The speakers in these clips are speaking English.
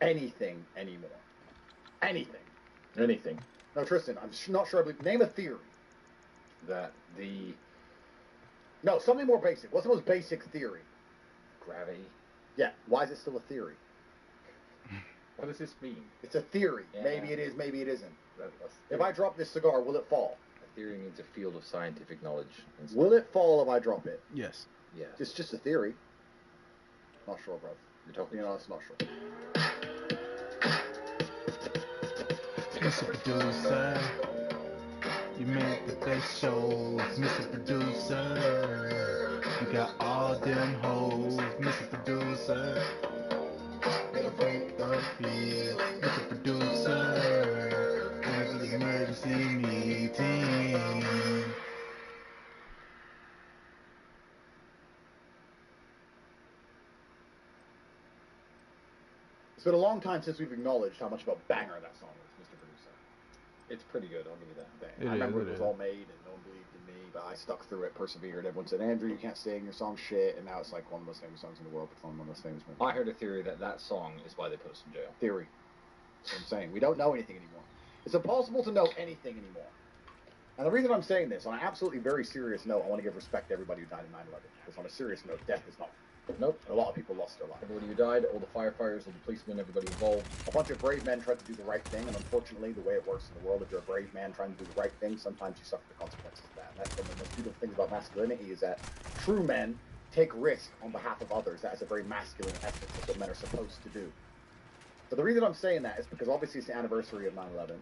anything anymore. Anything. Anything. No, Tristan, I'm not sure I believe. Name a theory. That the... No, something more basic. What's the most basic theory? Gravity. Yeah, why is it still a theory? What does this mean? It's a theory. Yeah. Maybe it is, maybe it isn't. That's If I drop this cigar, will it fall? a theory means a field of scientific knowledge. Will it fall if I drop it? Yes. Yeah. It's just a theory. Not sure, bro. You're talking... You know, it's not sure. Mr. Producer, you make the best shows, Mr. Producer. You got all them hoes, Mr. Producer. Gotta break up here, Mr. Producer. Going to the emergency meeting. It's been a long time since we've acknowledged how much of a banger that song is, Mr. Producer. It's pretty good, I'll give you that. I remember it was all made and no one believed in me, but I stuck through it, persevered. Everyone said, Andrew, you can't sing, your song's shit, and now it's like one of the most famous songs in the world. It's one of the most famous movies. I heard a theory that that song is why they put us in jail. Theory. That's what I'm saying. We don't know anything anymore. It's impossible to know anything anymore. And the reason I'm saying this, on an absolutely very serious note, I want to give respect to everybody who died in 9/11. Because on a serious note, death is not. Nope. A lot of people lost their lives. Everybody who died, all the firefighters, all the policemen, everybody involved. A bunch of brave men tried to do the right thing, and unfortunately, the way it works in the world, if you're a brave man trying to do the right thing, sometimes you suffer the consequences of that. And that's one of the most beautiful things about masculinity is that true men take risk on behalf of others. That is a very masculine essence. That's what men are supposed to do. But the reason I'm saying that is because obviously it's the anniversary of 9/11,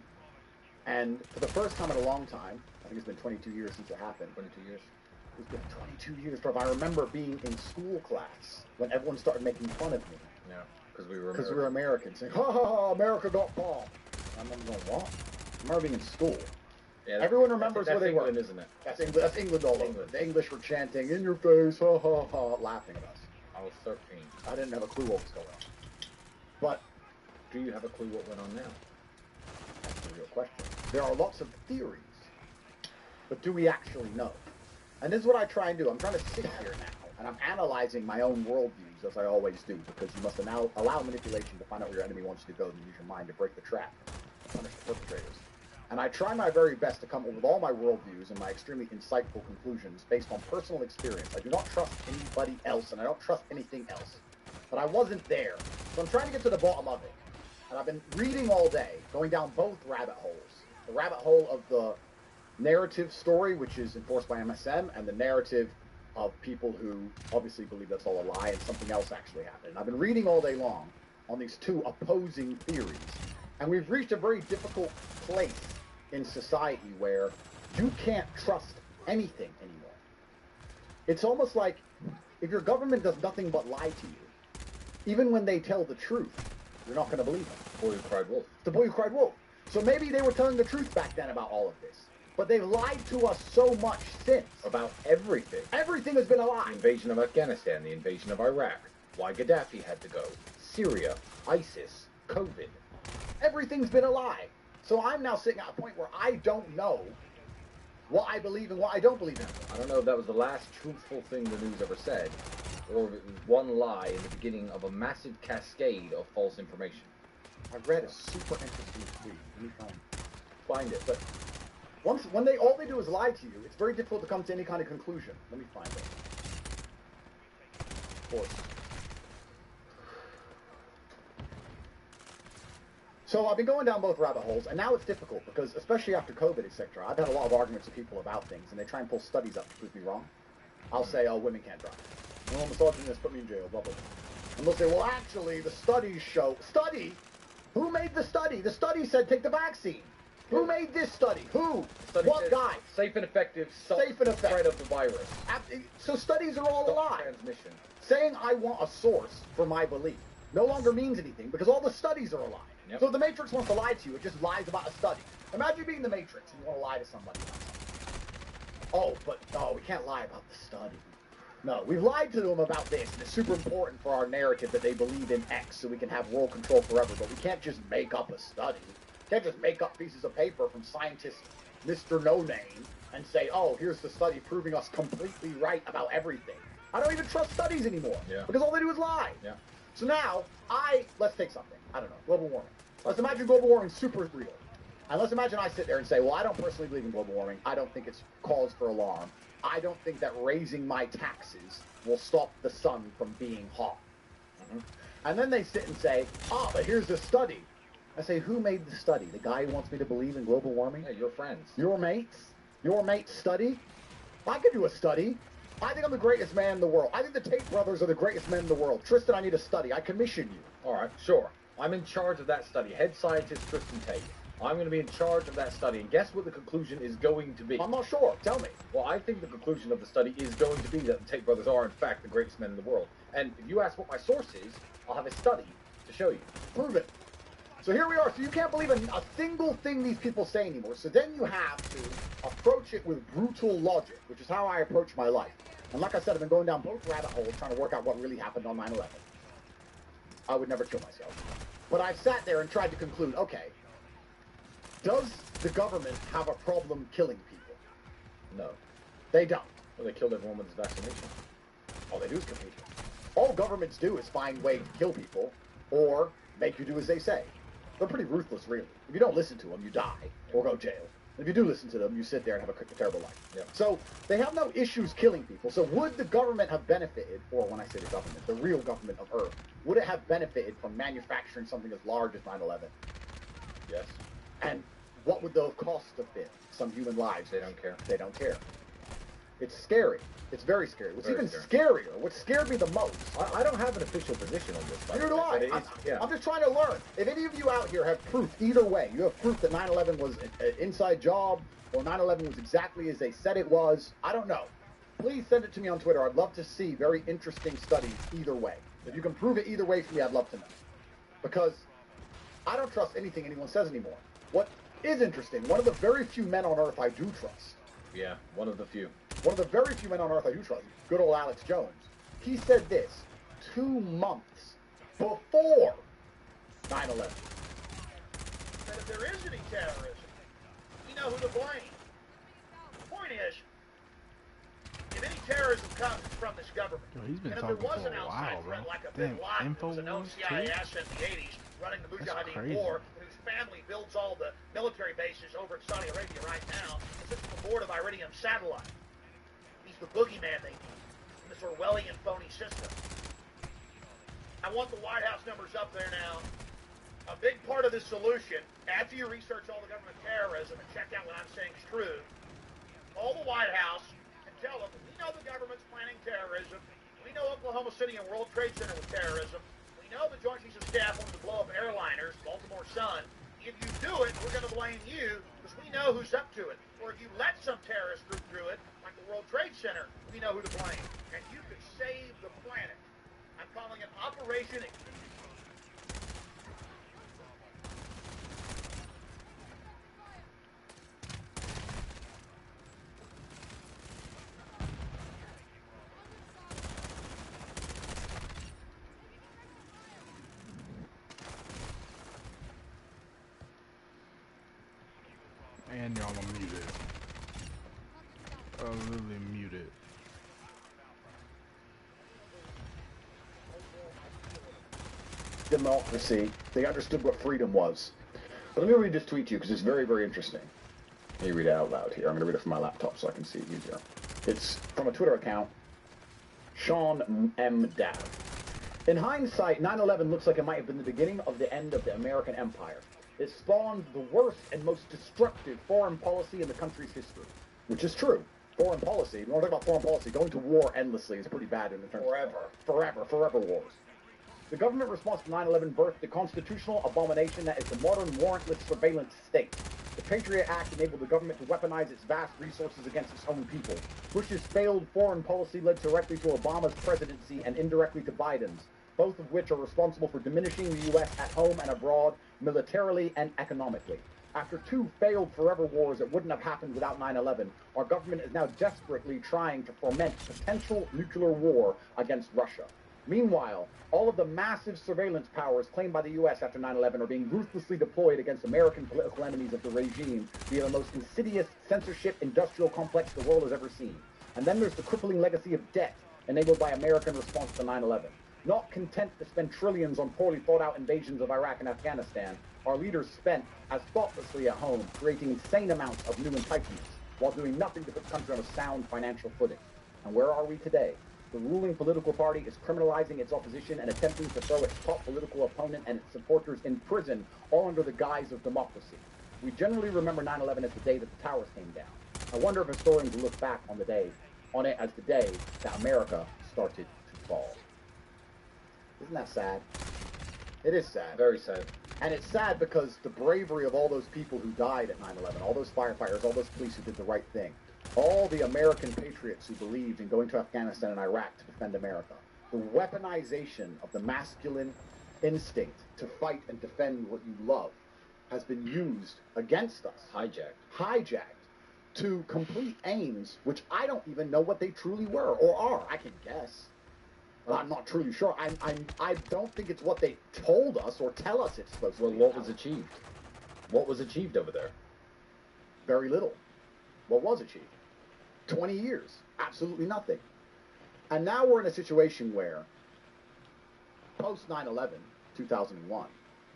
and for the first time in a long time, I think it's been 22 years since it happened. 22 years. It's been 22 years, bro. I remember being in school class when everyone started making fun of me. Yeah. Because we were Americans. Saying, ha ha ha, America got bombed. And I'm going, what? I remember being in school. Yeah, everyone remembers where they England, were. Isn't it? That's England all over. The English were chanting, in your face, ha ha ha, laughing at us. I was 13. I didn't have a clue what was going on. But do you have a clue what went on now? That's the real question. There are lots of theories. But do we actually know? And this is what I try and do. I'm trying to sit here now, and I'm analyzing my own worldviews, as I always do, because you must now allow manipulation to find out where your enemy wants you to go, and use your mind to break the trap, punish the perpetrators. And I try my very best to come up with all my worldviews and my extremely insightful conclusions based on personal experience. I do not trust anybody else, and I don't trust anything else. But I wasn't there, so I'm trying to get to the bottom of it. And I've been reading all day, going down both rabbit holes. The rabbit hole of the narrative story, which is enforced by MSM, and the narrative of people who obviously believe that's all a lie and something else actually happened. And I've been reading all day long on these two opposing theories. And we've reached a very difficult place in society where you can't trust anything anymore. It's almost like if your government does nothing but lie to you, even when they tell the truth, you're not going to believe them. The boy who cried wolf. The boy who cried wolf. So maybe they were telling the truth back then about all of this. But they've lied to us so much since. About everything. Everything has been a lie. The invasion of Afghanistan, the invasion of Iraq, why Gaddafi had to go, Syria, ISIS, COVID. Everything's been a lie. So I'm now sitting at a point where I don't know what I believe and what I don't believe in. I don't know if that was the last truthful thing the news ever said, or if it was one lie in the beginning of a massive cascade of false information. I read a super interesting tweet. Let me find it. But when all they do is lie to you, it's very difficult to come to any kind of conclusion. Let me find it. Of course. So I've been going down both rabbit holes, and now it's difficult because, especially after COVID, etc., I've had a lot of arguments with people about things, and they try and pull studies up to prove me wrong. I'll say, oh, women can't drive. No, misogynist, put me in jail, blah, blah, blah. And they'll say, well, actually, the studies show... Study? Who made the study? The study said take the vaccine. Who made this study? Who? What guy? Safe and effective spread of the virus. So studies are all a lie. Transmission. Saying I want a source for my belief no longer means anything because all the studies are a lie. Yep. So if the Matrix wants to lie to you, it just lies about a study. Imagine being the Matrix and you want to lie to somebody about something. Oh, we can't lie about the study. No, we've lied to them about this, and it's super important for our narrative that they believe in X so we can have world control forever, but we can't just make up a study. We can't just make up pieces of paper from scientist Mr. No-Name and say, oh, here's the study proving us completely right about everything. I don't even trust studies anymore. Yeah. Because all they do is lie. Yeah. So now, let's take something. I don't know, global warming. Let's imagine global warming is super real. And let's imagine I sit there and say, well, I don't personally believe in global warming. I don't think it's cause for alarm. I don't think that raising my taxes will stop the sun from being hot. Mm-hmm. And then they sit and say, but here's a study. I say, who made the study? The guy who wants me to believe in global warming? Yeah, your friends. Your mates? Your mates study? I could do a study. I think I'm the greatest man in the world. I think the Tate brothers are the greatest men in the world. Tristan, I need a study. I commission you. All right, sure. I'm in charge of that study. Head scientist Tristan Tate. I'm going to be in charge of that study, and guess what the conclusion is going to be? I'm not sure. Tell me. Well, I think the conclusion of the study is going to be that the Tate brothers are, in fact, the greatest men in the world. And if you ask what my source is, I'll have a study to show you. Prove it. So here we are. So you can't believe a single thing these people say anymore. So then you have to approach it with brutal logic, which is how I approach my life. And like I said, I've been going down both rabbit holes trying to work out what really happened on 9/11. I would never kill myself. But I've sat there and tried to conclude, okay, does the government have a problem killing people? No. They don't. Well, they killed everyone with this vaccination. All they do is kill people. All governments do is find ways to kill people or make you do as they say. They're pretty ruthless, really. If you don't listen to them, you die or go jail. If you do listen to them, you sit there and have a terrible life. Yeah. So they have no issues killing people. So would the government have benefited, or when I say the government, the real government of Earth, would it have benefited from manufacturing something as large as 9/11? Yes. And what would the cost have been? Some human lives. They don't care. They don't care. It's scary. It's very scary. What's Very even scary. scarier, what scared me the most. I don't have an official position on this. by Neither the do way, I. but it is- yeah. I'm just trying to learn. If any of you out here have proof, either way, you have proof that 9/11 was an inside job or 9/11 was exactly as they said it was, I don't know. Please send it to me on Twitter. I'd love to see very interesting studies either way. If you can prove it either way for me, I'd love to know. Because I don't trust anything anyone says anymore. What is interesting, one of the very few men on Earth I do trust, Yeah, one of the few. one of the very few men on Earth I do trust, good old Alex Jones, he said this 2 months before 9/11. That if there is any terrorism, we know who to blame. The point is, if any terrorism comes, it's from this government. Yo, he's been And if there talking was for an a outside while, threat bro. like a Bin Damn, Laden, who was a known Infowars CIA too? asset in the 80s, running the Mujahideen crazy. War, and whose family builds all the military bases over in Saudi Arabia right now, and sits on the board of Iridium Satellite. He's the boogeyman they need in this Orwellian phony system. I want the White House numbers up there now. A big part of the solution, after you research all the government terrorism and check out what I'm saying is true, call the White House and tell them, we know the government's planning terrorism. We know Oklahoma City and World Trade Center was terrorism. We know the Joint Chiefs of Staff wanted to blow up airliners, Baltimore Sun. If you do it, we're going to blame you because we know who's up to it. Or if you let some terrorist group do it, like the World Trade Center, we know who to blame. And you could save the planet. I'm calling it Operation And y'all are muted. Literally muted. Democracy. They understood what freedom was. But let me read this tweet to you because it's very, very interesting. Let me read it out loud here. I'm going to read it from my laptop so I can see it easier. It's from a Twitter account, Sean M. Dav. In hindsight, 9/11 looks like it might have been the beginning of the end of the American empire. It spawned the worst and most destructive foreign policy in the country's history. Which is true. Foreign policy, when we talk about foreign policy, going to war endlessly is pretty bad in terms of forever wars. The government response to 9/11 birthed the constitutional abomination that is the modern warrantless surveillance state. The Patriot Act enabled the government to weaponize its vast resources against its own people. Bush's failed foreign policy led directly to Obama's presidency and indirectly to Biden's, both of which are responsible for diminishing the U.S. at home and abroad, militarily and economically. After 2 failed forever wars that wouldn't have happened without 9/11, our government is now desperately trying to foment potential nuclear war against Russia. Meanwhile, all of the massive surveillance powers claimed by the U.S. after 9/11 are being ruthlessly deployed against American political enemies of the regime via the most insidious censorship industrial complex the world has ever seen. And then there's the crippling legacy of debt enabled by American response to 9/11. Not content to spend trillions on poorly thought out invasions of Iraq and Afghanistan, our leaders spent as thoughtlessly at home, creating insane amounts of new entitlements, while doing nothing to put the country on a sound financial footing. And where are we today? The ruling political party is criminalizing its opposition and attempting to throw its top political opponent and its supporters in prison, all under the guise of democracy. We generally remember 9/11 as the day that the towers came down. I wonder if historians will look back on it as the day that America started to fall. Isn't that sad? It is sad. Very sad. And it's sad because the bravery of all those people who died at 9/11, all those firefighters, all those police who did the right thing, all the American patriots who believed in going to Afghanistan and Iraq to defend America, the weaponization of the masculine instinct to fight and defend what you love has been used against us. Hijacked to complete aims which I don't even know what they truly were or are. I can guess. Well, I'm not truly sure. I don't think it's what they told us or tell us it's supposed to be. Well, what was achieved? What was achieved over there? Very little. What was achieved? 20 years. Absolutely nothing. And now we're in a situation where, post 9/11, 2001,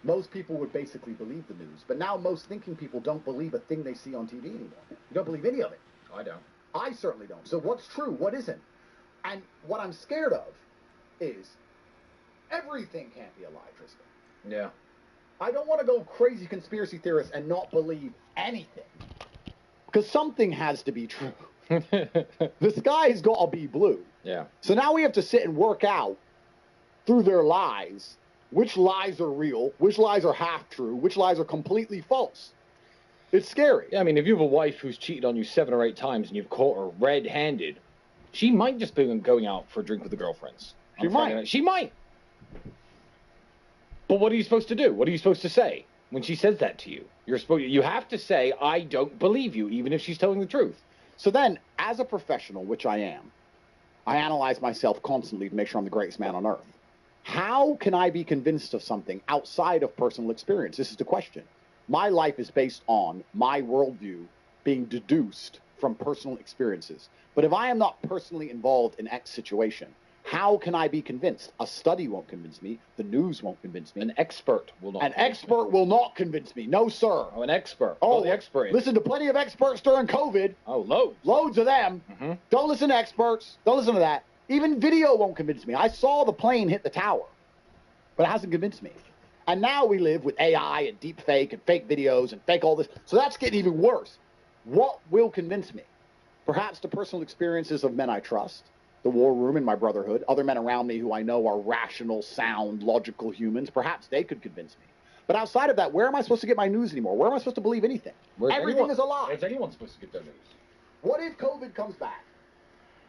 most people would basically believe the news. But now most thinking people don't believe a thing they see on TV anymore. You don't believe any of it. I don't. I certainly don't. So what's true? What isn't? And what I'm scared of is everything can't be a lie, Tristan. Yeah. I don't want to go crazy conspiracy theorist and not believe anything. Because something has to be true. The sky's got to be blue. Yeah. So now we have to sit and work out through their lies which lies are real, which lies are half true, which lies are completely false. It's scary. Yeah, I mean, if you have a wife who's cheated on you 7 or 8 times and you've caught her red-handed, she might just be going out for a drink with the girlfriends. She might. She might. But what are you supposed to do? What are you supposed to say when she says that to you? You have to say, I don't believe you, even if she's telling the truth. So then, as a professional, which I am, I analyze myself constantly to make sure I'm the greatest man on earth. How can I be convinced of something outside of personal experience? This is the question. My life is based on my worldview being deduced from personal experiences. But if I am not personally involved in X situation, how can I be convinced? A study won't convince me. The news won't convince me. An expert will not. An expert will not convince me. No, sir. Oh, an expert. Oh, the expert. Listen to plenty of experts during COVID. Oh, loads. Loads of them. Mm-hmm. Don't listen to experts. Don't listen to that. Even video won't convince me. I saw the plane hit the tower, but it hasn't convinced me. And now we live with AI and deep fake and fake videos and fake all this. So that's getting even worse. What will convince me? Perhaps the personal experiences of men I trust, the war room in my brotherhood, other men around me who I know are rational, sound, logical humans. Perhaps they could convince me. But outside of that, where am I supposed to get my news anymore? Where am I supposed to believe anything? Everything is a lie. Is anyone supposed to get their news? What if COVID comes back?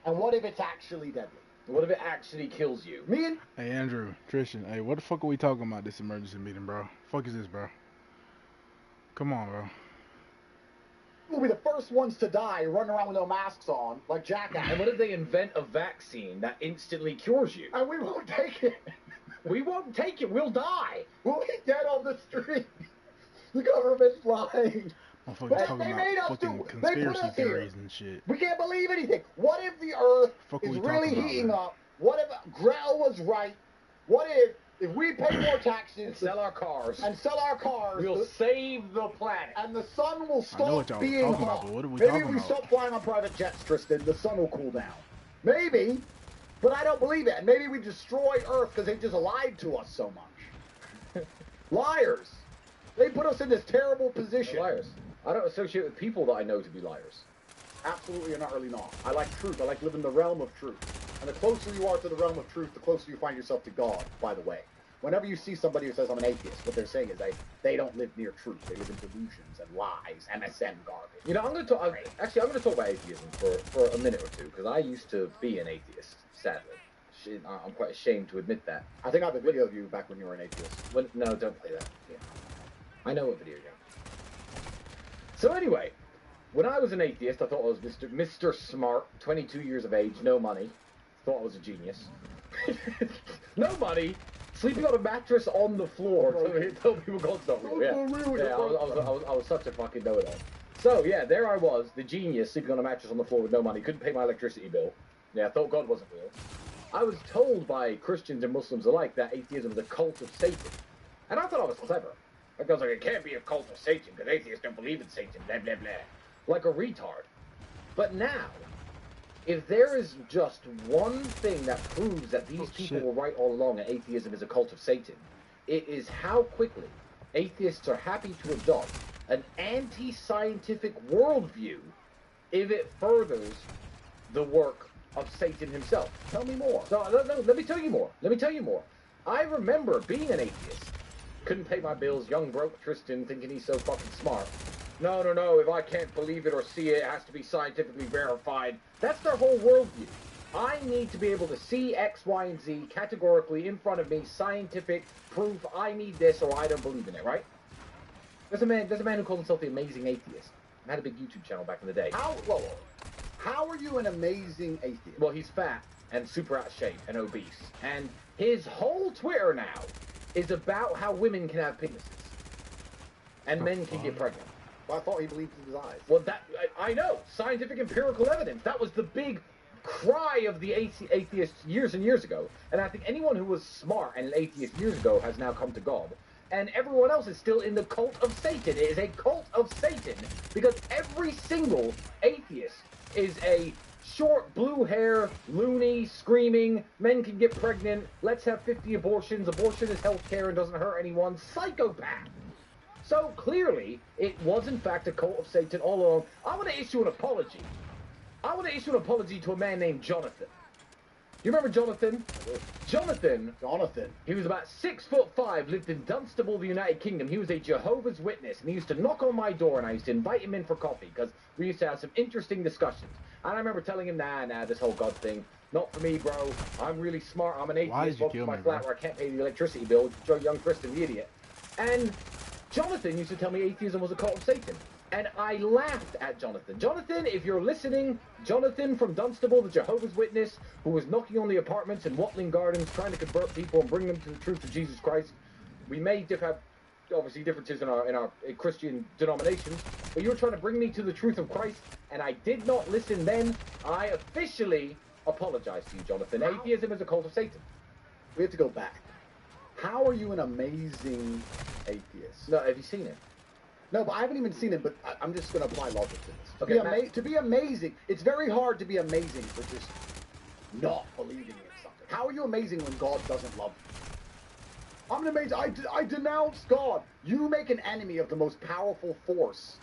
And what if it's actually deadly? What if it actually kills you? Me and... Hey, Andrew, Tristan, hey, what the fuck are we talking about this emergency meeting, bro? Fuck is this, bro? Come on, bro. We'll be the first ones to die running around with no masks on, like jackasses. And what if they invent a vaccine that instantly cures you? And we won't take it. We won't take it. We'll die. We'll be dead on the street. The government's lying. Motherfuckers talking they about made us fucking do. They put conspiracy us here. theories and shit. We can't believe anything. What if the Earth Fuck are is we really talking about, heating man? up? What if Greta was right? What if we pay more taxes And sell our cars. and sell our cars? We'll save the planet. And the sun will I know stop what y'all was being talking hot. about, but what are we Maybe talking we about? stop flying on private jets, Tristan. The sun will cool down. Maybe, but I don't believe it. And maybe we destroy Earth because they just lied to us so much. Liars. They put us in this terrible position. They're liars. I don't associate with people that I know to be liars. Absolutely and utterly not. I like truth. I like living in the realm of truth. And the closer you are to the realm of truth, the closer you find yourself to God, by the way. Whenever you see somebody who says I'm an atheist, what they're saying is they don't live near truth. They live in delusions and lies, MSM garbage. You know, I'm going to talk. Actually, I'm going to talk about atheism for a minute or two because I used to be an atheist. Sadly, I'm quite ashamed to admit that. I think I have a video of you back when you were an atheist. No, don't play that. Yeah. I know what video game. So anyway, when I was an atheist, I thought I was Mr. Smart, 22 years of age, no money. Thought I was a genius. No money, sleeping on a mattress on the floor. Tell people God's not real. Yeah, I was such a fucking know-it-all. So yeah, there I was, the genius, sleeping on a mattress on the floor with no money. Couldn't pay my electricity bill. Yeah, I thought God wasn't real. I was told by Christians and Muslims alike that atheism is a cult of Satan. And I thought I was clever. Like, I was like, it can't be a cult of Satan because atheists don't believe in Satan, blah, blah, blah. Like a retard. But now, if there is just one thing that proves that these people were right all along and atheism is a cult of Satan, it is how quickly atheists are happy to adopt an anti-scientific worldview if it furthers the work of Satan himself. Tell me more. No, let me tell you more. Let me tell you more. I remember being an atheist. Couldn't pay my bills, young broke Tristan thinking he's so fucking smart. No, if I can't believe it or see it, it has to be scientifically verified. That's their whole worldview. I need to be able to see X, Y, and Z categorically in front of me, scientific proof. I need this or I don't believe in it, right? There's a man who called himself the Amazing Atheist. I had a big YouTube channel back in the day. How are you an amazing atheist? Well, he's fat and super out of shape and obese. And his whole Twitter now is about how women can have penises. And men can get pregnant. Well, I thought he believed in his eyes. Well, I know. Scientific empirical evidence. That was the big cry of the atheists years and years ago. And I think anyone who was smart and an atheist years ago has now come to God. And everyone else is still in the cult of Satan. It is a cult of Satan because every single atheist is a short, blue hair, loony, screaming, men can get pregnant, let's have 50 abortions, abortion is healthcare and doesn't hurt anyone, psychopath. So clearly, it was in fact a cult of Satan all along. I want to issue an apology. I want to issue an apology to a man named Jonathan. You remember Jonathan? Jonathan, he was about 6'5", lived in Dunstable, the United Kingdom. He was a Jehovah's Witness, and he used to knock on my door, and I used to invite him in for coffee, because we used to have some interesting discussions. And I remember telling him, nah, this whole God thing, not for me, bro. I'm really smart. I'm an atheist. Welcome to my flat where I can't pay the electricity bill. Joe Young Tristan, the idiot. And Jonathan used to tell me atheism was a cult of Satan. And I laughed at Jonathan. Jonathan, if you're listening, Jonathan from Dunstable, the Jehovah's Witness, who was knocking on the apartments in Watling Gardens, trying to convert people and bring them to the truth of Jesus Christ. We may have, obviously, differences in our Christian denominations, but you were trying to bring me to the truth of Christ, and I did not listen then. I officially apologize to you, Jonathan. Atheism is a cult of Satan. We have to go back. How are you an amazing atheist? No, have you seen it? No, but I haven't even seen it, but I'm just going to apply logic to this. Okay, to be amazing, it's very hard to be amazing for just not believing in something. How are you amazing when God doesn't love you? I'm amazing. I denounce God. You make an enemy of the most powerful force,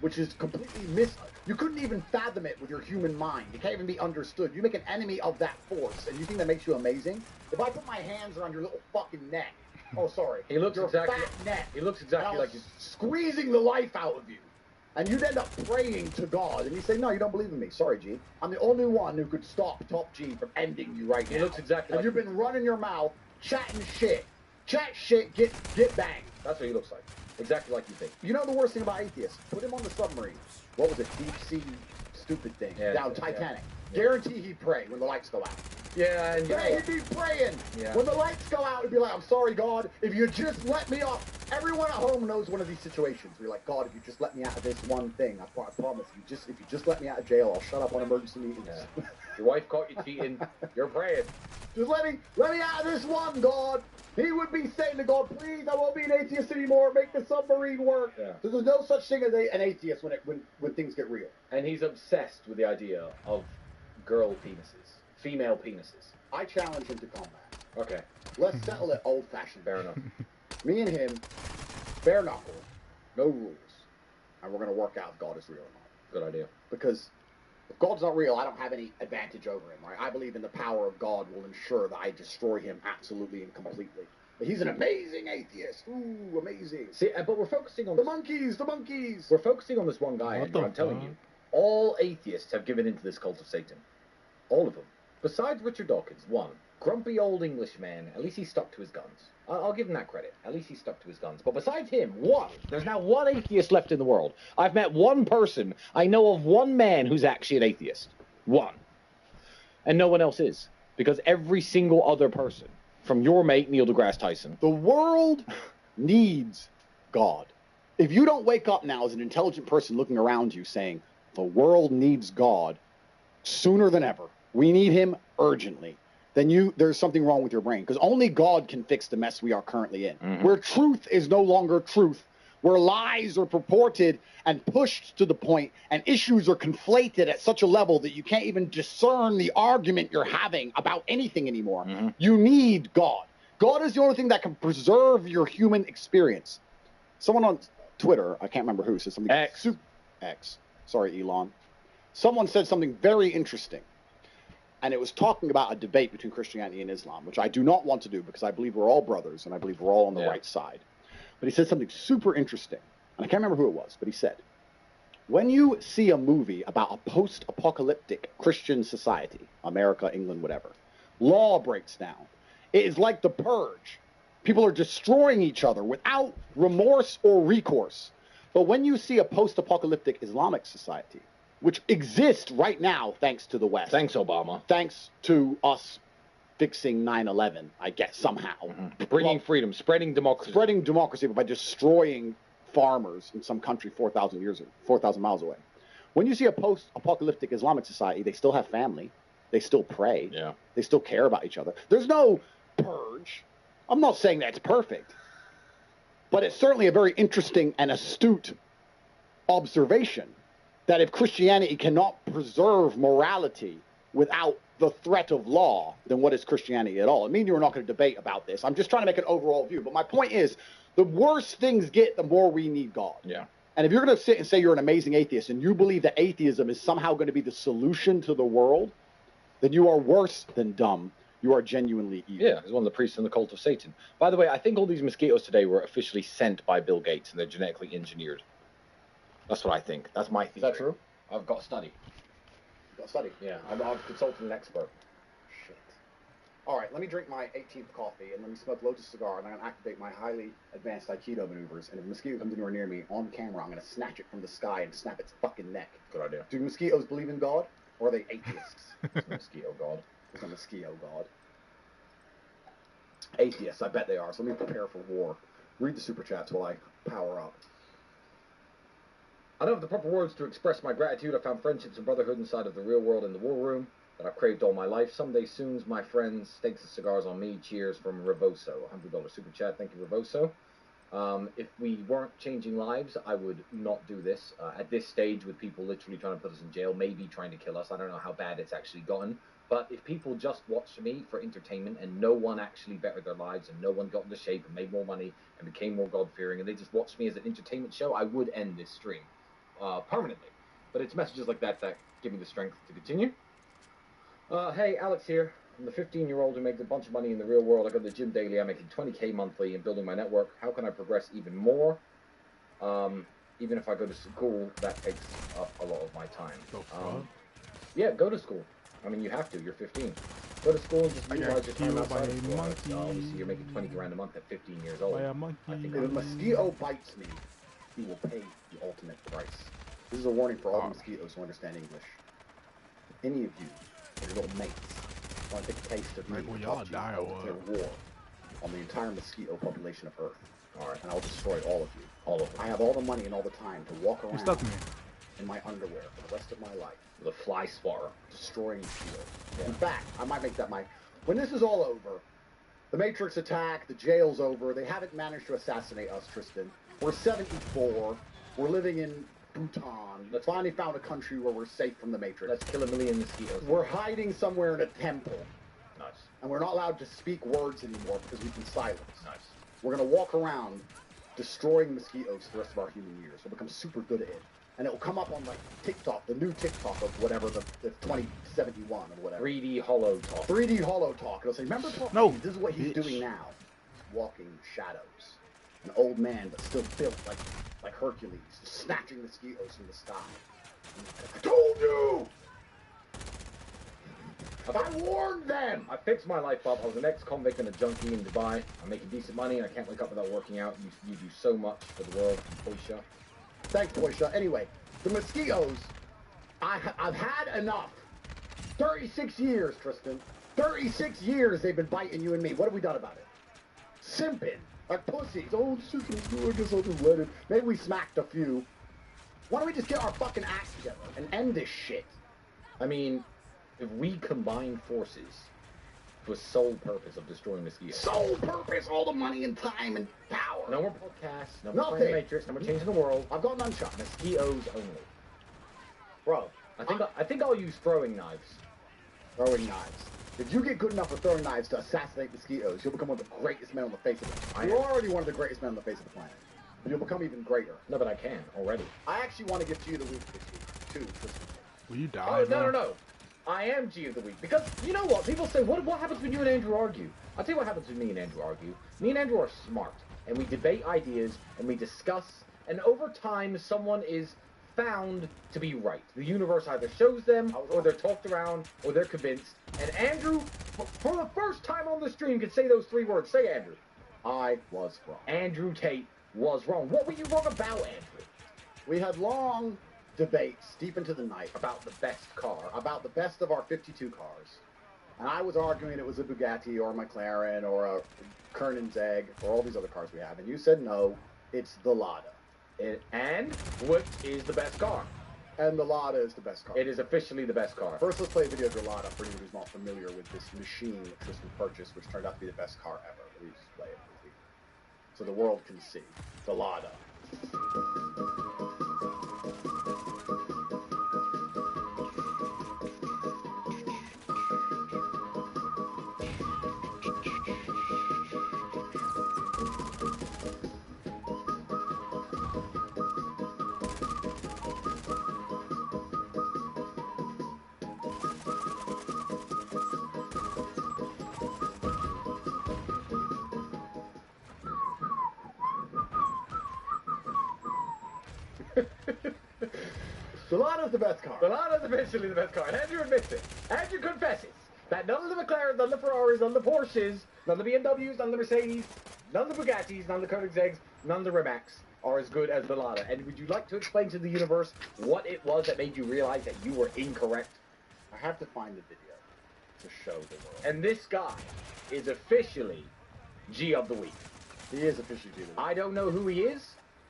which is completely you couldn't even fathom it with your human mind. It can't even be understood. You make an enemy of that force, and you think that makes you amazing? If I put my hands around your little fucking neck, oh, sorry. He looks your exactly. fat neck. He looks exactly like he's squeezing the life out of you, and you'd end up praying to God, and you say, "No, you don't believe in me. Sorry, G. I'm the only one who could stop Top G from ending you right now." He looks exactly. And like you've been running your mouth, chatting shit, get banged. That's what he looks like. Exactly like you think. You know the worst thing about atheists? Put him on the submarine. What was it? Deep sea, stupid thing. Down Titanic. Yeah. Guarantee he'd pray when the lights go out. Yeah, and Yeah, he'd be praying. Yeah. When the lights go out, he'd be like, "I'm sorry, God, if you just let me off." Everyone at home knows one of these situations. We're like, "God, if you just let me out of this one thing, I promise, if you just let me out of jail, I'll shut up on emergency meetings." Yeah. Your wife caught you cheating. You're praying. Just let me out of this one, God. He would be saying to God, "Please, I won't be an atheist anymore. Make the submarine work." Yeah. So there's no such thing as an atheist when things get real. And he's obsessed with the idea of girl penises, female penises. I challenge him to combat. Okay, Let's settle it old-fashioned. fair enough. Me and him, bare knuckle, no rules, and we're gonna work out if God is real or not. Good idea. Because if God's not real, I don't have any advantage over him, right? I believe in the power of God will ensure that I destroy him absolutely and completely. But he's an amazing atheist. Ooh, amazing. See, but we're focusing on The monkeys! We're focusing on this one guy, What Andrew. the I'm telling fuck? you, all atheists have given into this cult of Satan. All of them. Besides Richard Dawkins, one. Grumpy old Englishman. At least he stuck to his guns. I'll give him that credit. At least he stuck to his guns. But besides him, one. There's now one atheist left in the world. I've met one person. I know of one man who's actually an atheist. One. And no one else is. Because every single other person, from your mate, Neil deGrasse Tyson. The world needs God. If you don't wake up now as an intelligent person looking around you saying, "The world needs God sooner than ever. We need him urgently," then there's something wrong with your brain, because only God can fix the mess we are currently in, where truth is no longer truth, where lies are purported and pushed to the point, and issues are conflated at such a level that you can't even discern the argument you're having about anything anymore. You need God. God is the only thing that can preserve your human experience. Someone on Twitter, I can't remember who, said something. X. Sorry, Elon. Someone said something very interesting. And it was talking about a debate between Christianity and Islam, which I do not want to do because I believe we're all brothers and I believe we're all on the right side. But he said something super interesting. And I can't remember who it was, but he said, when you see a movie about a post-apocalyptic Christian society, America, England, whatever, law breaks down. It is like the purge. People are destroying each other without remorse or recourse. But when you see a post-apocalyptic Islamic society, which exists right now thanks to the West. Thanks, Obama. Thanks to us fixing 9/11, I guess, somehow. Bringing freedom, spreading democracy. Spreading democracy, but by destroying farmers in some country 4,000 miles away. When you see a post-apocalyptic Islamic society, they still have family. They still pray. Yeah. They still care about each other. There's no purge. I'm not saying that's perfect. But it's certainly a very interesting and astute observation that if Christianity cannot preserve morality without the threat of law, then what is Christianity at all? I mean, you're not going to debate about this. I'm just trying to make an overall view. But my point is, the worse things get, the more we need God. Yeah. And if you're going to sit and say you're an amazing atheist and you believe that atheism is somehow going to be the solution to the world, then you are worse than dumb. You are genuinely evil. Yeah, he's one of the priests in the cult of Satan. By the way, I think all these mosquitoes today were officially sent by Bill Gates and they're genetically engineered. That's what I think. That's my theory. Is that true? I've got a study. Got a study? Yeah, I've consulted an expert. Shit. All right, let me drink my 18th coffee and let me smoke loads of cigar, and I'm going to activate my highly advanced Aikido maneuvers. And if a mosquito comes anywhere near me on camera, I'm going to snatch it from the sky and snap its fucking neck. Good idea. Do mosquitoes believe in God, or are they atheists? It's a mosquito god. It's a mosquito god. Atheists, I bet they are. So let me prepare for war. Read the super chats while I power up. I don't have the proper words to express my gratitude. I found friendships and brotherhood inside of the real world in the war room that I've craved all my life. Someday soon, my friends, steaks and cigars on me. Cheers from Revoso. $100 super chat. Thank you, Revoso. If we weren't changing lives, I would not do this. At this stage, with people literally trying to put us in jail, maybe trying to kill us, I don't know how bad it's actually gotten. But if people just watched me for entertainment and no one actually bettered their lives and no one got into shape and made more money and became more God-fearing and they just watched me as an entertainment show, I would end this stream permanently. But it's messages like that that give me the strength to continue. Hey, Alex here. I'm the 15-year-old who makes a bunch of money in the real world. I go to the gym daily. I'm making $20K monthly and building my network. How can I progress even more? Even if I go to school, that takes up a lot of my time. Yeah, go to school. I mean, you have to. You're 15. Go to school and just utilize your time outside of school. Obviously, you're making 20 grand a month at 15 years old. I think If a mosquito bites me, he will pay the ultimate price. This is a warning for all the mosquitoes who understand English. If any of you, or your little mates, want to take a taste of me, Like, will y'all die or what? declare war on the entire mosquito population of Earth. All right. And I'll destroy all of you. All of them. I have all the money and all the time to walk You around stuck me. in my underwear for the rest of my life, The fly swatter. destroying mosquitoes. In fact, I might make that my... When this is all over, the Matrix attack, the jail's over, they haven't managed to assassinate us, Tristan. We're 74. We're living in Bhutan. Let's finally found a country where we're safe from the Matrix. Let's kill 1 million mosquitoes. We're hiding somewhere in a temple, Nice. and we're not allowed to speak words anymore because we've been silenced. Nice. We're going to walk around destroying mosquitoes for the rest of our human years. We'll become super good at it. And it will come up on, like, TikTok, the new TikTok of whatever, the 2071 or whatever. 3D hollow talk. 3D hollow talk. It'll say, remember talking? No, This is what he's bitch. doing now. He's walking shadows. An old man, but still built like Hercules, snatching mosquitoes from the sky. I told you! I warned them! I fixed my life up. I was an ex-convict and a junkie in Dubai. I'm making decent money and I can't wake up without working out. You do so much for the world, Poisha. Thanks, Poisha. Anyway, the mosquitoes, I've had enough. 36 years, Tristan. 36 years they've been biting you and me. What have we done about it? Simping. Like pussies. Oh, it's just a mosquito. I guess I'll just let it. Maybe we smacked a few. Why don't we just get our fucking act together and end this shit? I mean, if we combine forces, for sole purpose of destroying mosquitoes. Sole purpose, all the money and time and power. No more podcasts, no more Nothing. playing the Matrix, no more changing the world. I've got nunchucks. Mosquitoes only. Bro, I think I'll use throwing knives. throwing knives. If you get good enough with throwing knives to assassinate mosquitoes, you'll become one of the greatest men on the face of the planet. You're already one of the greatest men on the face of the planet. But you'll become even greater. No, but I can already. I actually want to give you the week this week, too, Tristan. Will you die? Oh, bro? no. I am G of the week. Because, you know what? People say, what happens when you and Andrew argue? I'll tell you what happens when me and Andrew argue. Me and Andrew are smart. And we debate ideas, and we discuss, and over time, someone is found to be right. The universe either shows them, or they're talked around, or they're convinced. And Andrew, for the first time on the stream, can say those 3 words. Say, Andrew. I was wrong. Andrew Tate was wrong. What were you wrong about, Andrew? We had long debates deep into the night About the best car. about the best of our 52 cars. And I was arguing it was a Bugatti or a McLaren or a Koenigsegg or all these other cars we have. And you said no, it's the Lada. And what is the best car? And the Lada is the best car. It is officially the best car. First, let's play a video of the Lada for anyone who's not familiar with this machine that Tristan purchased, which turned out to be the best car ever. Let me just play it with you so the world can see. The Lada. The Lada's the best car. The Lada's officially the best car. And Andrew admits it. Andrew confesses that none of the McLarens, none of the Ferraris, none of the Porsches, none of the BMWs, none of the Mercedes, none of the Bugattis, none of the Koenigsegg's, none of the Rimacs are as good as the Lada. And would you like to explain to the universe what it was that made you realize that you were incorrect? I have to find the video to show the world. And this guy is officially G of the week. He is officially G. I don't know who he is.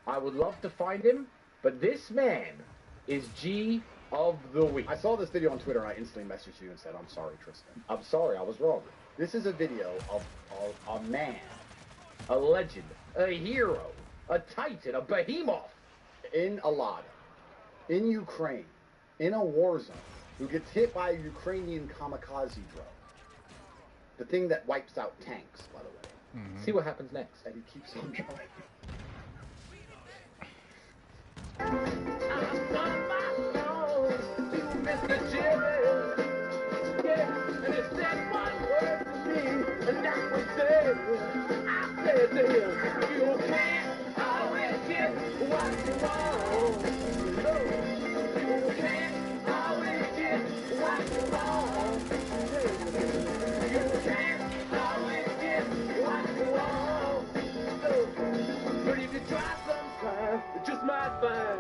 I would love to find him. But this man is G of the week. I saw this video on Twitter and I instantly messaged you and said, I'm sorry, Tristan. I'm sorry, I was wrong. This is a video of a man A legend, a hero, a titan, a behemoth. in a Lada, in Ukraine, in a war zone, who gets hit by a Ukrainian kamikaze drone. The thing that wipes out tanks, by the way. See what happens next. And he keeps on going. But if you try sometime, it just might find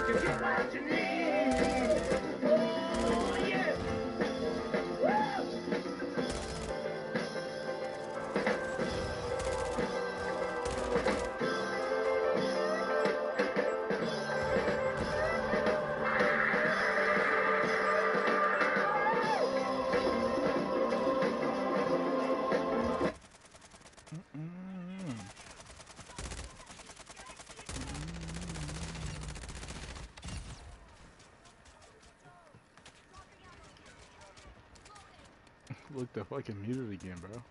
you get what you need. Oh, yeah. Look, the fucking muted again, bro.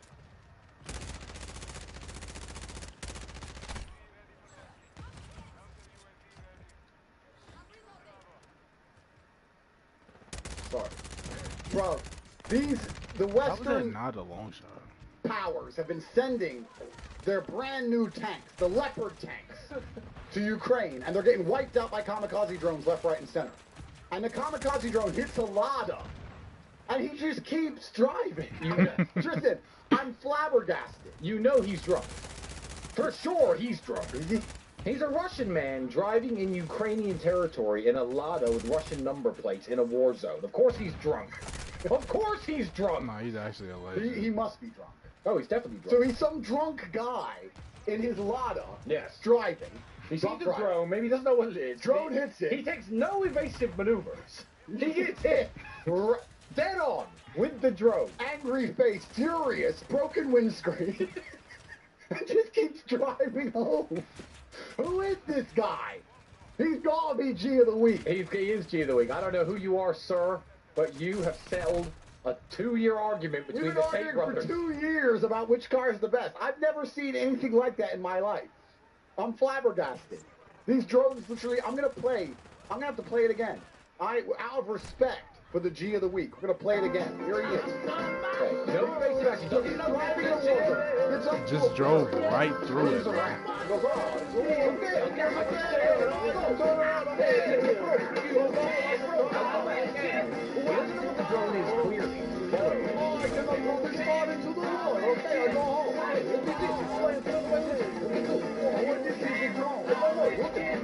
Sorry. Bro, the How was that Western not a long shot? powers have been sending their brand new tanks, the Leopard tanks, to Ukraine, and they're getting wiped out by kamikaze drones left, right, and center. And the kamikaze drone hits a Lada, and he just keeps driving. Tristan, I'm flabbergasted. You know he's drunk. For sure he's drunk. Is he? He's a Russian man driving in Ukrainian territory in a Lada with Russian number plates in a war zone. Of course he's drunk. Of course he's drunk. No, he's actually a legend. He must be drunk. Oh, he's definitely So drunk. he's some drunk guy in his Lada, Yes. driving. He sees drunk the driving. drone, maybe he doesn't know what it is. Drone hits it. He takes no evasive maneuvers. He gets hit. Dead on with the drone. Angry face, furious, broken windscreen. Just keeps driving home. Who is this guy? He's gotta be G of the week. He is G of the week. I don't know who you are, sir, but you have settled a 2-year argument We've between been the Tate arguing brothers. for 2 years about which car is the best. I've never seen anything like that in my life. I'm flabbergasted. These drones, literally, I'm gonna have to play it again. Out of respect for the G of the week, we're gonna play it again. Here he is. Okay. No face action. Don't even know what It's up to Just him. drove right through He's it. around. He goes, oh, The drone is clearly following. I cannot roll this far into the road. Okay, I go home. Look at this. It's flying to the way this is. What is this drone? Look at it.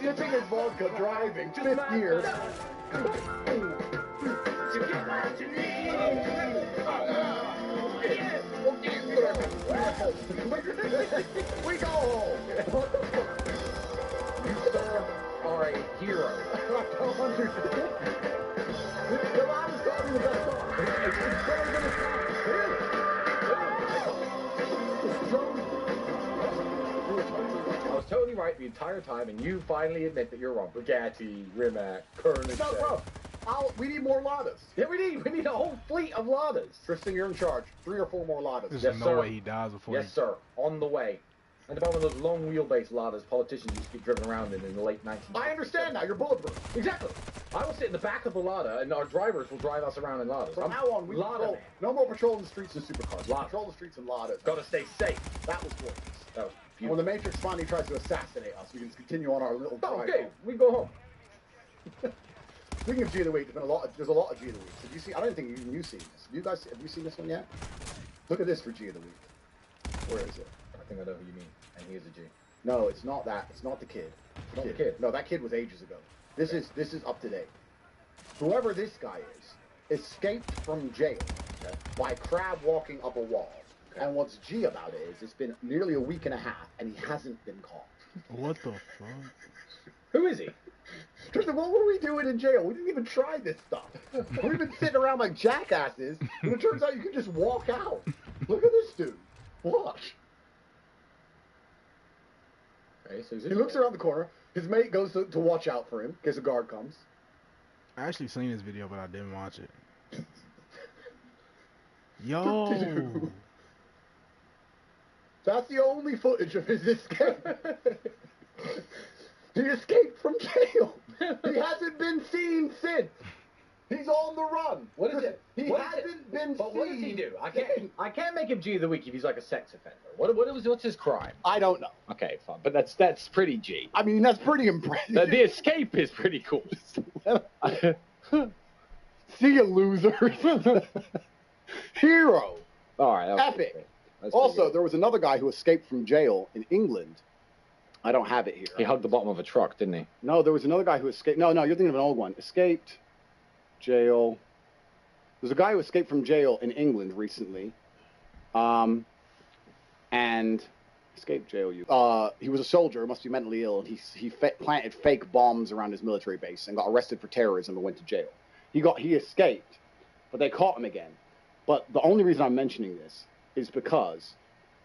Sipping his vodka, driving, 5th gear. We go home. You, sir, are a hero. I don't understand. The line is probably the best song. It's better than I was totally right the entire time, and you finally admit that you're wrong. Bugatti, Rimac, Koenigsegg. No, bro. We need more Ladas. Yeah, we need a whole fleet of Ladas. Tristan, you're in charge. 3 or 4 more Ladas. There's Yes, no sir. way he dies before Yes, sir. On the way. And about one of those long wheelbase Ladas politicians used to get driven around in the late 1900s. I understand now. You're bulletproof. Exactly. I will sit in the back of the Lada, and our drivers will drive us around in Ladas. From now on, we Lada patrol. man. No more patrolling the streets in supercars. Lada. Patrol the streets in Ladas. Gotta stay safe. That was glorious. That was And when the beautiful. Matrix finally tries to assassinate us, we can continue on our little drive. Oh, okay, we go home. Speaking of G of the Week, there's a lot of G of the Weeks. Have you seen? I don't think you've seen this. Have you seen this one yet? Look at this for G of the Week. Where is it? I think I know who you mean. And he is a G. No, it's not that. It's not the kid. Not the kid. No, that kid was ages ago. This is up to date. Whoever this guy is escaped from jail by crab walking up a wall. Okay. And what's G about it is it's been nearly a week and a half and he hasn't been caught. What the fuck? Who is he? Tristan, what were we doing in jail? We didn't even try this stuff. We've been sitting around like jackasses, and it turns out you can just walk out. Look at this dude. Watch. Okay, so He looks around the corner. His mate goes to watch out for him in case a guard comes. I actually seen this video, but I didn't watch it. Yo. That's the only footage of his escape. He escaped from jail. He hasn't been seen since. He's on the run. What is it? He What is hasn't been But seen. what does he do? I can't make him G of the week if he's like a sex offender. What's his crime? I don't know. Okay, fine, but that's pretty G. I mean, that's pretty impressive. The escape is pretty cool. See you, losers. Hero. All right, that was Epic. pretty good. That's pretty Also, good. there was another guy who escaped from jail in England. I don't have it here. He hugged the bottom of a truck, didn't he? No, there was another guy who escaped. No, you're thinking of an old one. Escaped jail. There's a guy who escaped from jail in England recently. And escaped jail. He was a soldier, must be mentally ill, and he planted fake bombs around his military base and got arrested for terrorism and went to jail. He escaped, but they caught him again. But the only reason I'm mentioning this is because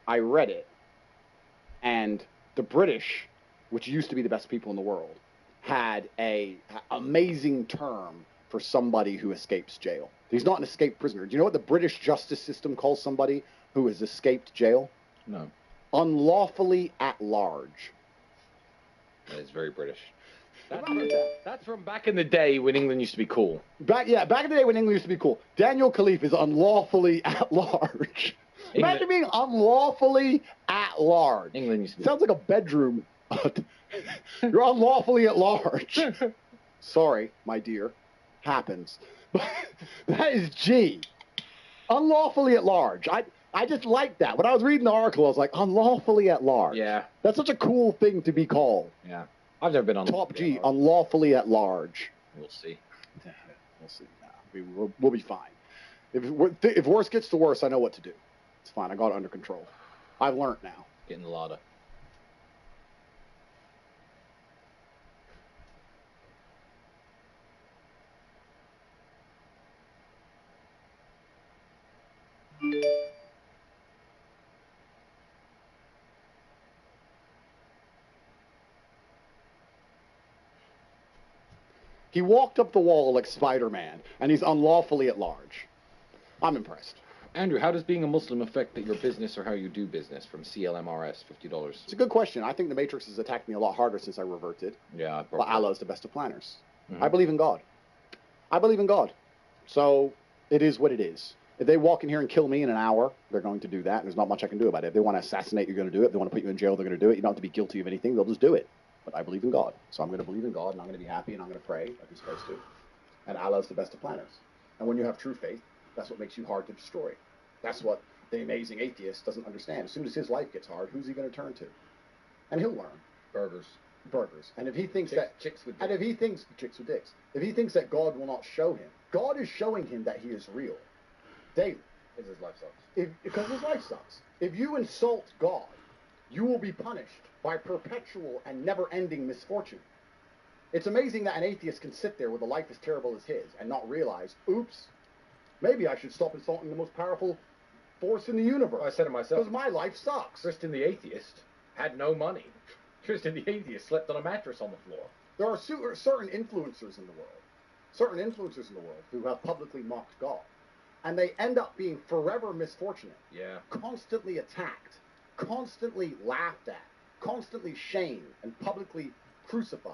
I read it, and the British, which used to be the best people in the world, had a amazing term for somebody who escapes jail. He's not an escaped prisoner. Do you know what the British justice system calls somebody who has escaped jail? No, Unlawfully at large. that is very British. That's from back in the day when England used to be cool. Back in the day when England used to be cool, Daniel Khalif is unlawfully at large. Imagine being unlawfully at large. England used to be. Sounds like a bedroom. You're unlawfully at large. Sorry, my dear. Happens. But that is G. Unlawfully at large. I just like that. When I was reading the article, I was like, unlawfully at large. Yeah, That's such a cool thing to be called. yeah. I've never been on Top G, unlawfully at large. We'll see. We'll see. Nah, we'll be fine. If worse gets to worse, I know what to do. It's fine. I got it under control. I've learned now. Getting the Lada. He walked up the wall like Spider-Man, and he's unlawfully at large. I'm impressed. Andrew, how does being a Muslim affect your business or how you do business? From CLMRS, $50. It's a good question. I think the Matrix has attacked me a lot harder since I reverted. Yeah, But Allah is the best of planners. Mhm. I believe in God. I believe in God. So it is what it is. If they walk in here and kill me in an hour, they're going to do that, and there's not much I can do about it. If they want to assassinate, you're going to do it. If they want to put you in jail, they're going to do it. You don't have to be guilty of anything. They'll just do it. But I believe in God. So I'm going to believe in God, and I'm going to be happy, and I'm going to pray like I'm supposed to. And Allah is the best of planners. And when you have true faith, that's what makes you hard to destroy. That's what the amazing atheist doesn't understand. As soon as his life gets hard, who's he going to turn to? And he'll learn. Burgers. And if he thinks Chicks with and if he thinks chicks with dicks, if he thinks that God will not show him, God is showing him that he is real daily. Because his life sucks. Because his life sucks. If you insult God, you will be punished by perpetual and never-ending misfortune. It's amazing that an atheist can sit there with a life as terrible as his and not realize, oops, maybe I should stop insulting the most powerful force in the universe. I said it myself. Because my life sucks. Tristan the atheist had no money. Tristan the atheist slept on a mattress on the floor. There are certain influencers in the world, who have publicly mocked God. And they end up being forever misfortunate. Yeah. Constantly attacked, constantly laughed at, constantly shamed, and publicly crucified.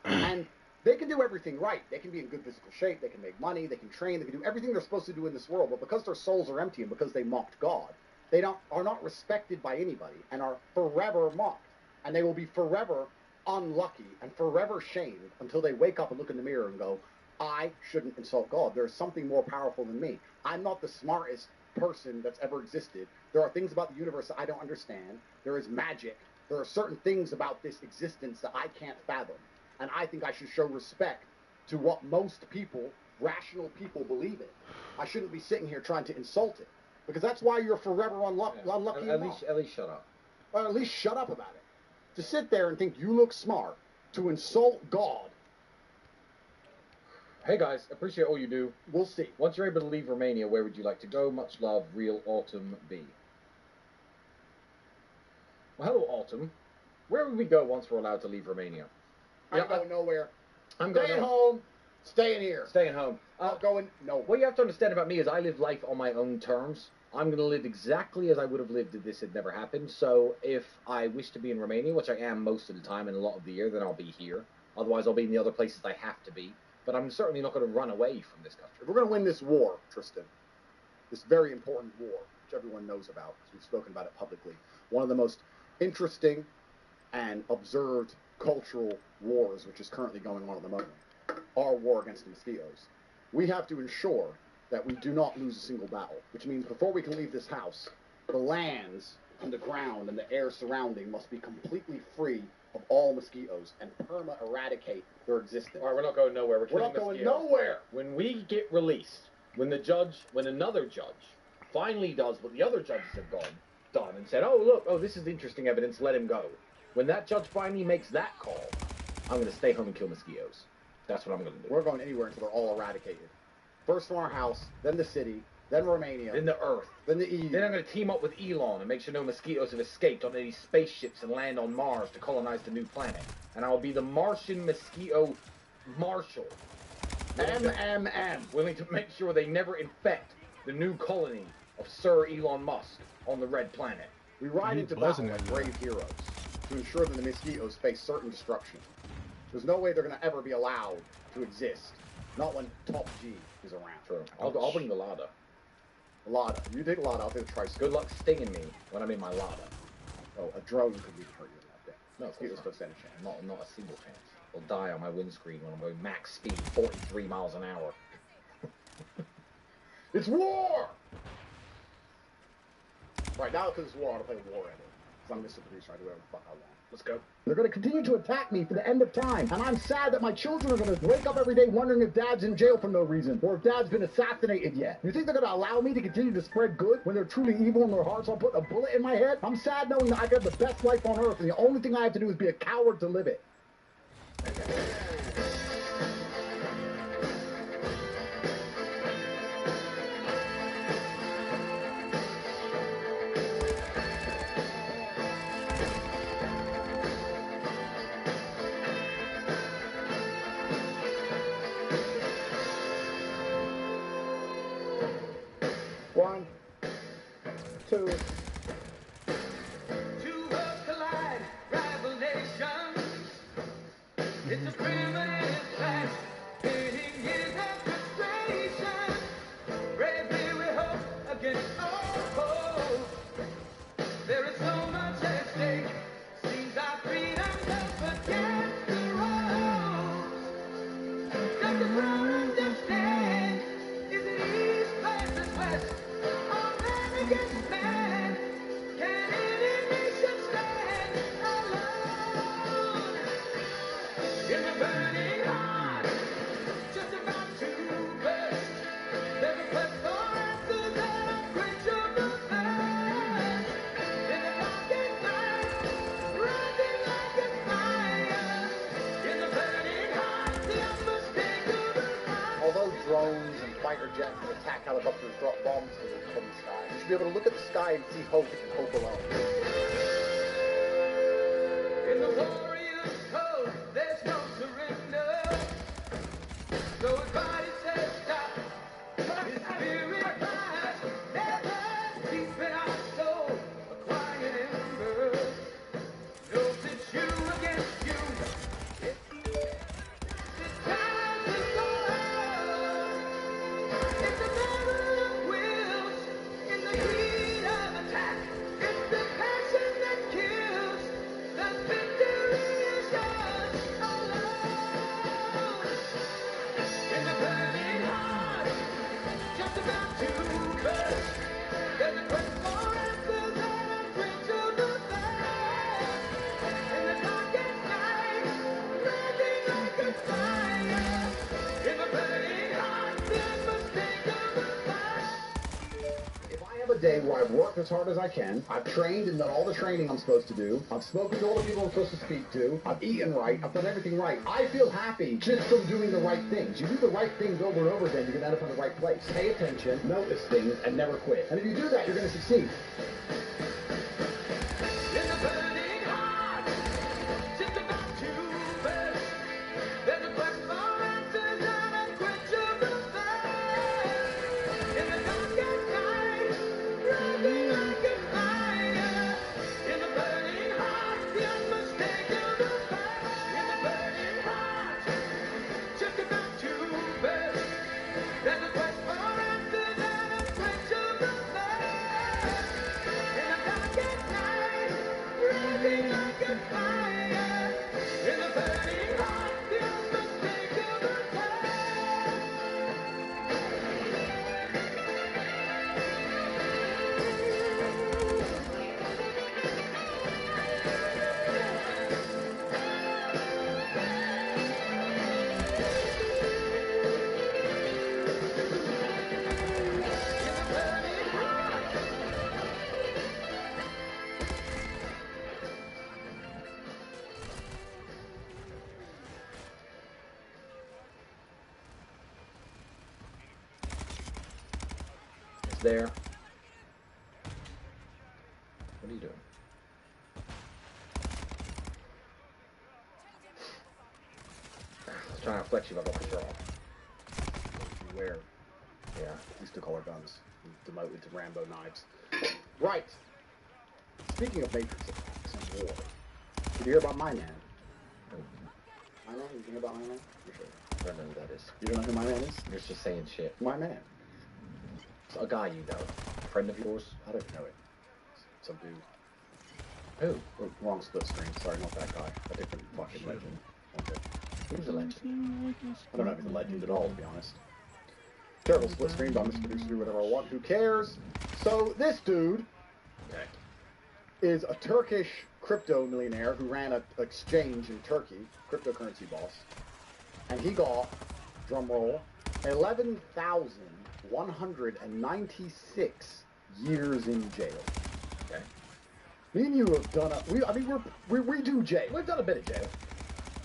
And they can do everything right. They can be in good physical shape, they can make money, they can train, they can do everything they're supposed to do in this world, but because their souls are empty and because they mocked God, they are not respected by anybody and are forever mocked. And they will be forever unlucky and forever shamed until they wake up and look in the mirror and go, I shouldn't insult God. There's something more powerful than me. I'm not the smartest person that's ever existed. There are things about the universe that I don't understand. There is magic. There are certain things about this existence that I can't fathom. And I think I should show respect to what most people, rational people, believe in. I shouldn't be sitting here trying to insult it. Because that's why you're forever unlucky. At least shut up. Or at least shut up about it. To sit there and think you look smart, to insult God. Hey guys, appreciate all you do. We'll see. Once you're able to leave Romania, where would you like to go? Much love, Real Autumn B. Well, hello, Autumn. Where would we go once we're allowed to leave Romania? I'm going nowhere. I'm going Staying home. Staying here. Staying home. Not going nowhere. What you have to understand about me is I live life on my own terms. I'm going to live exactly as I would have lived if this had never happened. So if I wish to be in Romania, which I am most of the time and a lot of the year, then I'll be here. Otherwise, I'll be in the other places I have to be. But I'm certainly not going to run away from this country. If we're going to win this war, Tristan, this very important war, which everyone knows about, because we've spoken about it publicly, one of the most interesting and observed cultural wars, which is currently going on at the moment, our war against the mosquitoes. We have to ensure that we do not lose a single battle, which means before we can leave this house, the lands and the ground and the air surrounding must be completely free of all mosquitoes and perma-eradicate their existence. All right, we're not going nowhere. We're not going nowhere. When we get released, when another judge finally does what the other judges have done and said, oh, look, this is interesting evidence, let him go. When that judge finally makes that call, I'm going to stay home and kill mosquitoes. That's what I'm going to do. We're going anywhere until they're all eradicated. First from our house, then the city, then Romania, Then the Earth. then the EU. Then I'm going to team up with Elon and make sure no mosquitoes have escaped on any spaceships and land on Mars to colonize the new planet. And I'll be the Martian mosquito marshal. Willing to make sure they never infect the new colony of Sir Elon Musk on the Red Planet. We ride You into buzzing battle like that guy. brave heroes to ensure that the mosquitoes face certain destruction. There's no way they're going to ever be allowed to exist. Not when Top G is around. True. I'll bring the Lada. Lada. You take Lada, I'll take the tricycle. Good luck stinging me when I'm in my Lada. Oh, a drone could be hurt you in that thing. No, of course Mosquitoes not. don't stand a chance. Not a single chance. I'll die on my windscreen when I'm going max speed, 43 miles an hour. It's war! Right, now because it's war, I'll play war in it. Because I'm Mr. Producer, I do whatever the fuck I want. Let's go. They're going to continue to attack me for the end of time. And I'm sad that my children are going to wake up every day wondering if Dad's in jail for no reason, or if Dad's been assassinated yet. You think they're going to allow me to continue to spread good when they're truly evil in their hearts? I'll put a bullet in my head. I'm sad knowing that I got the best life on earth, and the only thing I have to do is be a coward to live it. to. Two worlds collide, rival nations. It's a primitive clash, pitting years of frustration. Bravely we hope against all hope. There is so much at stake. Seems our freedom goes against the ropes. Does the crowd understand? Is it east versus west? Or man against man? Can any nation stand alone? In the burning heart, just about to burst. There's a quest for answers and unquenchable thirst. In the darkest night, rising like a fire. In the burning heart, the unmistakable fire. Although drones and fighter jets and attack helicopters drop bombs from the sky, you should be able to look at the sky and see hope and hope alone. In the warrior's code, there's no surrender. So his body says stop, his spirit cries, never deep in our soul, a quiet ember. Knows it's you against you. It's time to go. It's a battle of wills in the heat of attack. It's the passion that kills. The victory is yours alone. In the burning heart, just about to burst. There's a quest for answers and unquenchable thirst. In the darkest night, rising like a fire. In the burning heart, the unmistakable fire. If I have a day where I've worked as hard as I can, I've trained and done all the training I'm supposed to do, I've spoken to all the people I'm supposed to speak to, I've eaten right, I've done everything right, I feel happy just from doing the right things. You do the right things over and over again, you're going to end up in the right place. Pay attention, notice things, and never quit. And if you do that, you're going to succeed. In the burning heart, just about to burst. There's a quest for answers and unquenchable thirst. In the darkest night, rising like a fire. In the burning heart, the unmistakable fire. In the burning heart, just about to burst. There's a quest for answers and unquenchable thirst. In the darkest night, rising like a fire. In the burning heart, the unmistakable It's there. What are you doing? I was trying to flex you, but I got my shirt off. Beware. Yeah. These two color guns. Demoted to Rambo knives. Right. Speaking of Matrix attacks and war, did you hear about my man? My man? You hear about my man? For sure. I don't know who that is. You don't know who my man is? You're just saying shit. My man. It's a guy you know. A friend of yours? I don't know it. Some dude. Who? Oh, wrong split screen. Sorry, not that guy. A different fucking legend. Okay. Who's a legend? I don't know if he's a legend at all, to be honest. Terrible split screen, but I'm just going to do whatever I want. Who cares? So, this dude Okay. is a Turkish crypto millionaire who ran an exchange in Turkey, cryptocurrency boss. And he got, drum roll, 11,196 years in jail. Okay. Me and you have done we do jail. We've done a bit of jail.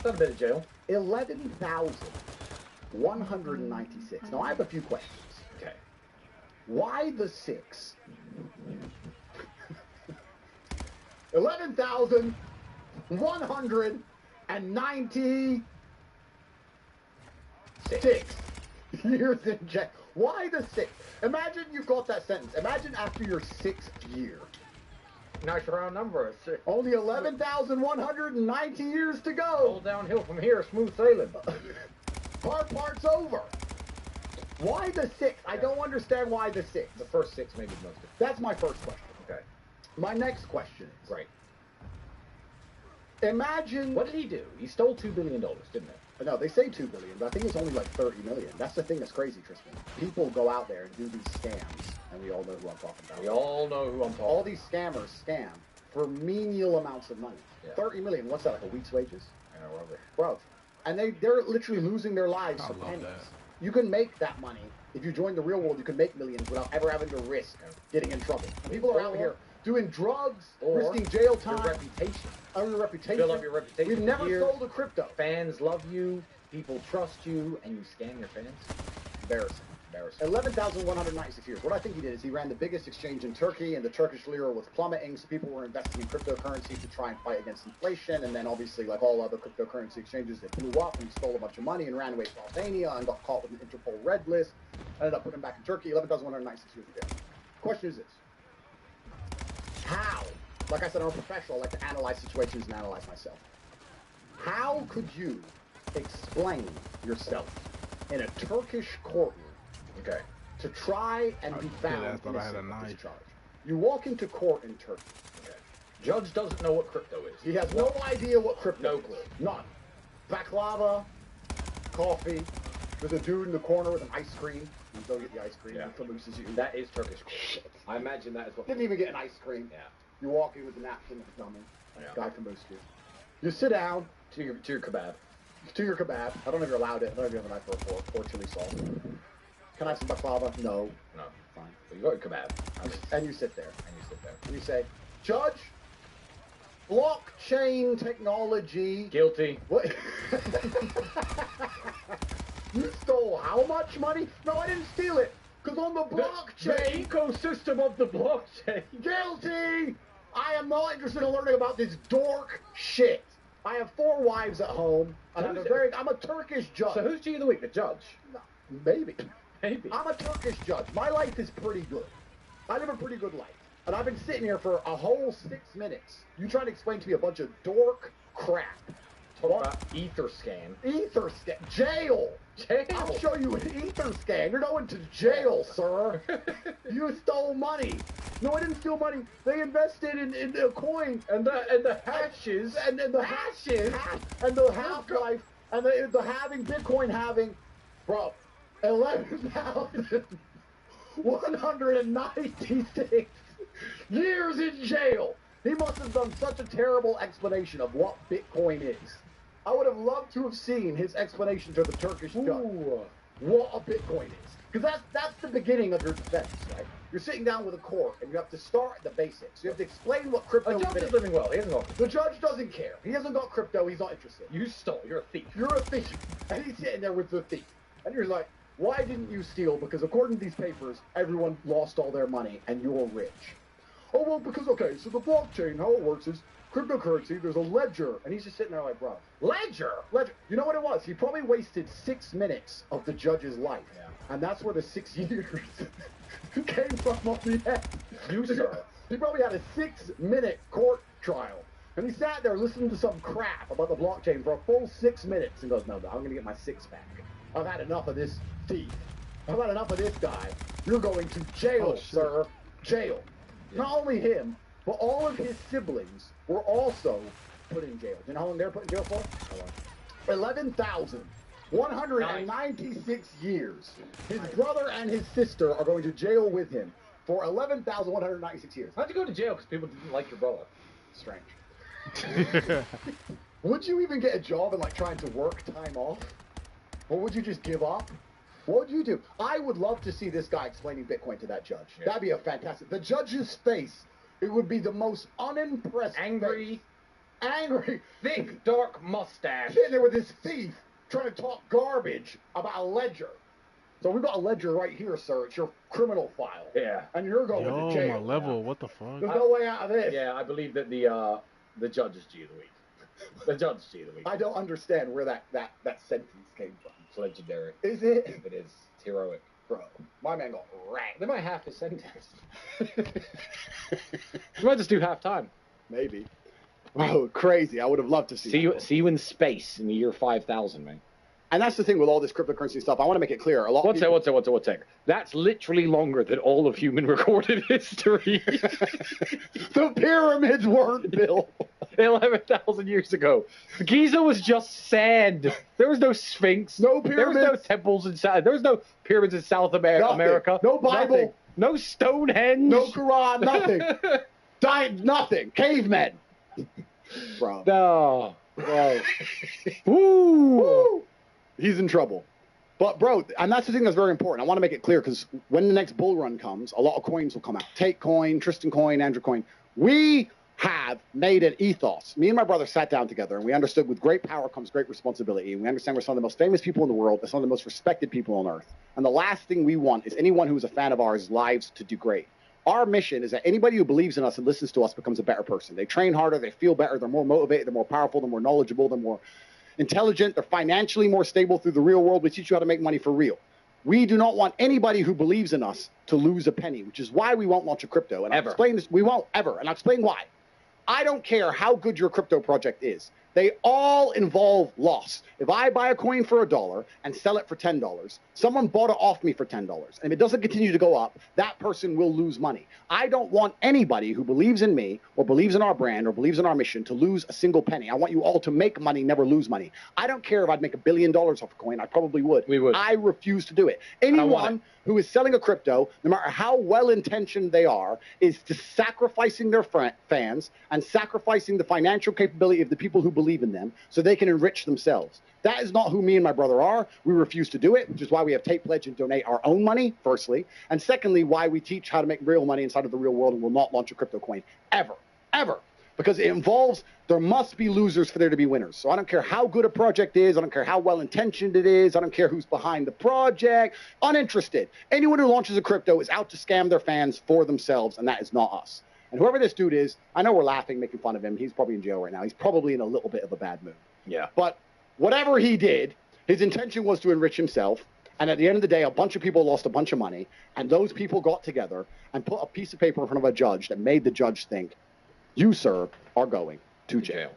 Done a bit of jail. 11,196. Now I have a few questions. Okay. Why the 6? 11,196 years in jail. Why the 6th? Imagine you've got that sentence. Imagine after your 6th year. Nice round number. Only 11,190 years to All go. downhill from here, smooth sailing. Hard part's over. Why the 6th? I don't understand why the 6th. The first 6 maybe the most. That's my first question. Okay. My next question is, Right. imagine... What did he do? He stole $2 billion, didn't he? No, they say 2 billion, but I think it's only like 30 million. That's the thing that's crazy, Tristan. People go out there and do these scams, and we all know who I'm talking about. We all know who I'm talking All these scammers scam for menial amounts of money. Yeah. 30 million, what's that, like a week's wages? about. Robert. Bro, and they're literally losing their lives I for love pennies. that. You can make that money. If you join the real world, you can make millions without ever having to risk getting in trouble. People are out here doing drugs, Or risking jail time, Your reputation. earning your reputation. Build up your reputation. We've never Years. sold a crypto. Fans love you. People trust you, and you scam your fans. Embarrassing. Embarrassing. 11,196 years. What I think he did is he ran the biggest exchange in Turkey, and the Turkish lira was plummeting, so people were investing in cryptocurrency to try and fight against inflation. And then, obviously, like all other cryptocurrency exchanges, it blew up, and he stole a bunch of money and ran away to Albania and got caught with an Interpol red list. Ended up putting him back in Turkey. 11,196 years ago. Question is this: how? Like I said, I'm a professional. I like to analyze situations and analyze myself. How could you explain yourself in a Turkish courtroom? Okay. To try and be I found thought I had a innocent of this knife. charge. You walk into court in Turkey. Okay. Judge doesn't know what crypto is. He has no idea what crypto No is. clue. None. Baklava, coffee. There's a dude in the corner with an ice cream. You go get the ice cream. Yeah. He produces you. That is Turkish court. I imagine that is what. Didn't even get an ice cream. Yeah. You walk in with a napkin and a dummy. Yeah. Guy promotes you. You sit down To your kebab. to your kebab. I don't know if you're allowed it. I don't know if you have a knife or a fork or chili sauce. Can I have some baklava? No. No. Fine. So you got your kebab. And you sit there. And you sit there. And you say, Judge, blockchain technology. Guilty. What? You stole how much money? No, I didn't steal it. Because on the The blockchain, ecosystem of the blockchain. guilty. I am not interested in learning about this dork shit. I have 4 wives at home, and I'm a Turkish judge. So who's G of the week? The judge. Maybe. Maybe. I'm a Turkish judge. My life is pretty good. I live a pretty good life. And I've been sitting here for a whole 6 minutes. You trying to explain to me a bunch of dork crap. Talk about ether scan. Ether scan. Jail. I'll Jail. show you an ether scan. You're going to jail, sir. You stole money. No, I didn't steal money. They invested in a coin. And the hashes. And the hashes. And the half-life. And the halving, Bitcoin halving. Bro, 11,196 years in jail. He must have done such a terrible explanation of what Bitcoin is. I would have loved to have seen his explanation to the Turkish judge. Ooh. What a Bitcoin is. Because that's the beginning of your defense, right? You're sitting down with a court, and you have to start at the basics. You have to explain what crypto A judge is. is living well. He hasn't got. The judge doesn't care. He hasn't got crypto. He's not interested. You stole. You're a thief. You're a thief. And he's sitting there with the thief. And you're like, why didn't you steal? Because according to these papers, everyone lost all their money, and you're rich. Oh, well, because, okay, so the blockchain, how it works is cryptocurrency, there's a ledger. And he's just sitting there like, bro, Ledger. ledger. You know what it was? He probably wasted 6 minutes of the judge's life. Yeah. And that's where the 6 years came from on the end. You, sir. He probably had a 6-minute court trial. And he sat there listening to some crap about the blockchain for a full 6 minutes and goes, no, I'm going to get my 6-pack. I've had enough of this thief. I've had enough of this guy. You're going to jail, Oh, shit. sir. Jail. Not only him, but all of his siblings were also put in jail. Do you know how long they're put in jail for? 11,196 years. His brother and his sister are going to jail with him for 11,196 years. How'd you go to jail because people didn't like your brother? Strange. Would you even get a job and like trying to work time off? Or would you just give up? What would you do? I would love to see this guy explaining Bitcoin to that judge. Yeah. That'd be a fantastic. The judge's face, it would be the most unimpressed. Angry, face. Angry. thick, dark mustache. Sitting there with this thief trying to talk garbage about a ledger. So we've got a ledger right here, sir. It's your criminal file. Yeah. And you're going Yo, to jail. my level, what the fuck? There's no way out of this. Yeah, I believe that the judge is G of the week. The judge is G of the week. I don't understand where that sentence came from. It's legendary. Is it? It is. It's heroic. bro. My man got ranked. They might half his sentence. We might just do half time. Maybe. Bro, crazy. I would have loved to see that. See you in space in the year 5000, man. And that's the thing with all this cryptocurrency stuff. I want to make it clear. A lot One of sec, people... one sec. That's literally longer than all of human recorded history. The pyramids weren't built. 11,000 years ago. Giza was just sand. There was no Sphinx. No There was no pyramids. temples in South. There was no pyramids in South Nothing. America. No Bible. Nothing. No Stonehenge. No Quran, nothing. Died, nothing. Cavemen. Bro. No. Bro. Woo. Woo. He's in trouble. But, bro, and that's the thing that's very important. I want to make it clear because when the next bull run comes, a lot of coins will come out. Take Coin, Tristan Coin, Andrew Coin. We have made an ethos. Me and my brother sat down together and we understood with great power comes great responsibility. And we understand we're some of the most famous people in the world and some of the most respected people on earth. And the last thing we want is anyone who is a fan of ours lives to degrade. Our mission is that anybody who believes in us and listens to us becomes a better person. They train harder, they feel better, they're more motivated, they're more powerful, they're more knowledgeable, they're more intelligent, they're financially more stable through the real world. We teach you how to make money for real. We do not want anybody who believes in us to lose a penny, which is why we won't launch a crypto. And I'll explain this. We won't ever. And I'll explain why. I don't care how good your crypto project is. They all involve loss. If I buy a coin for $1 and sell it for $10, someone bought it off me for $10. And if it doesn't continue to go up, that person will lose money. I don't want anybody who believes in me or believes in our brand or believes in our mission to lose a single penny. I want you all to make money, never lose money. I don't care if I'd make $1 billion off a coin. I probably would. We would. I refuse to do it. want Anyone who is selling a crypto, no matter how well-intentioned they are, is just sacrificing their fans and sacrificing the financial capability of the people who believe in them so they can enrich themselves. That is not who me and my brother are. We refuse to do it, which is why we have Tape Pledge and donate our own money, firstly. And secondly, why we teach how to make real money inside of the real world and will not launch a crypto coin. Ever. Ever. Because it involves, there must be losers for there to be winners. So I don't care how good a project is. I don't care how well-intentioned it is. I don't care who's behind the project. Uninterested. Anyone who launches a crypto is out to scam their fans for themselves, and that is not us. And whoever this dude is, I know we're laughing, making fun of him. He's probably in jail right now. He's probably in a little bit of a bad mood. Yeah. But whatever he did, his intention was to enrich himself. And at the end of the day, a bunch of people lost a bunch of money. And those people got together and put a piece of paper in front of a judge that made the judge think, you, sir, are going to jail.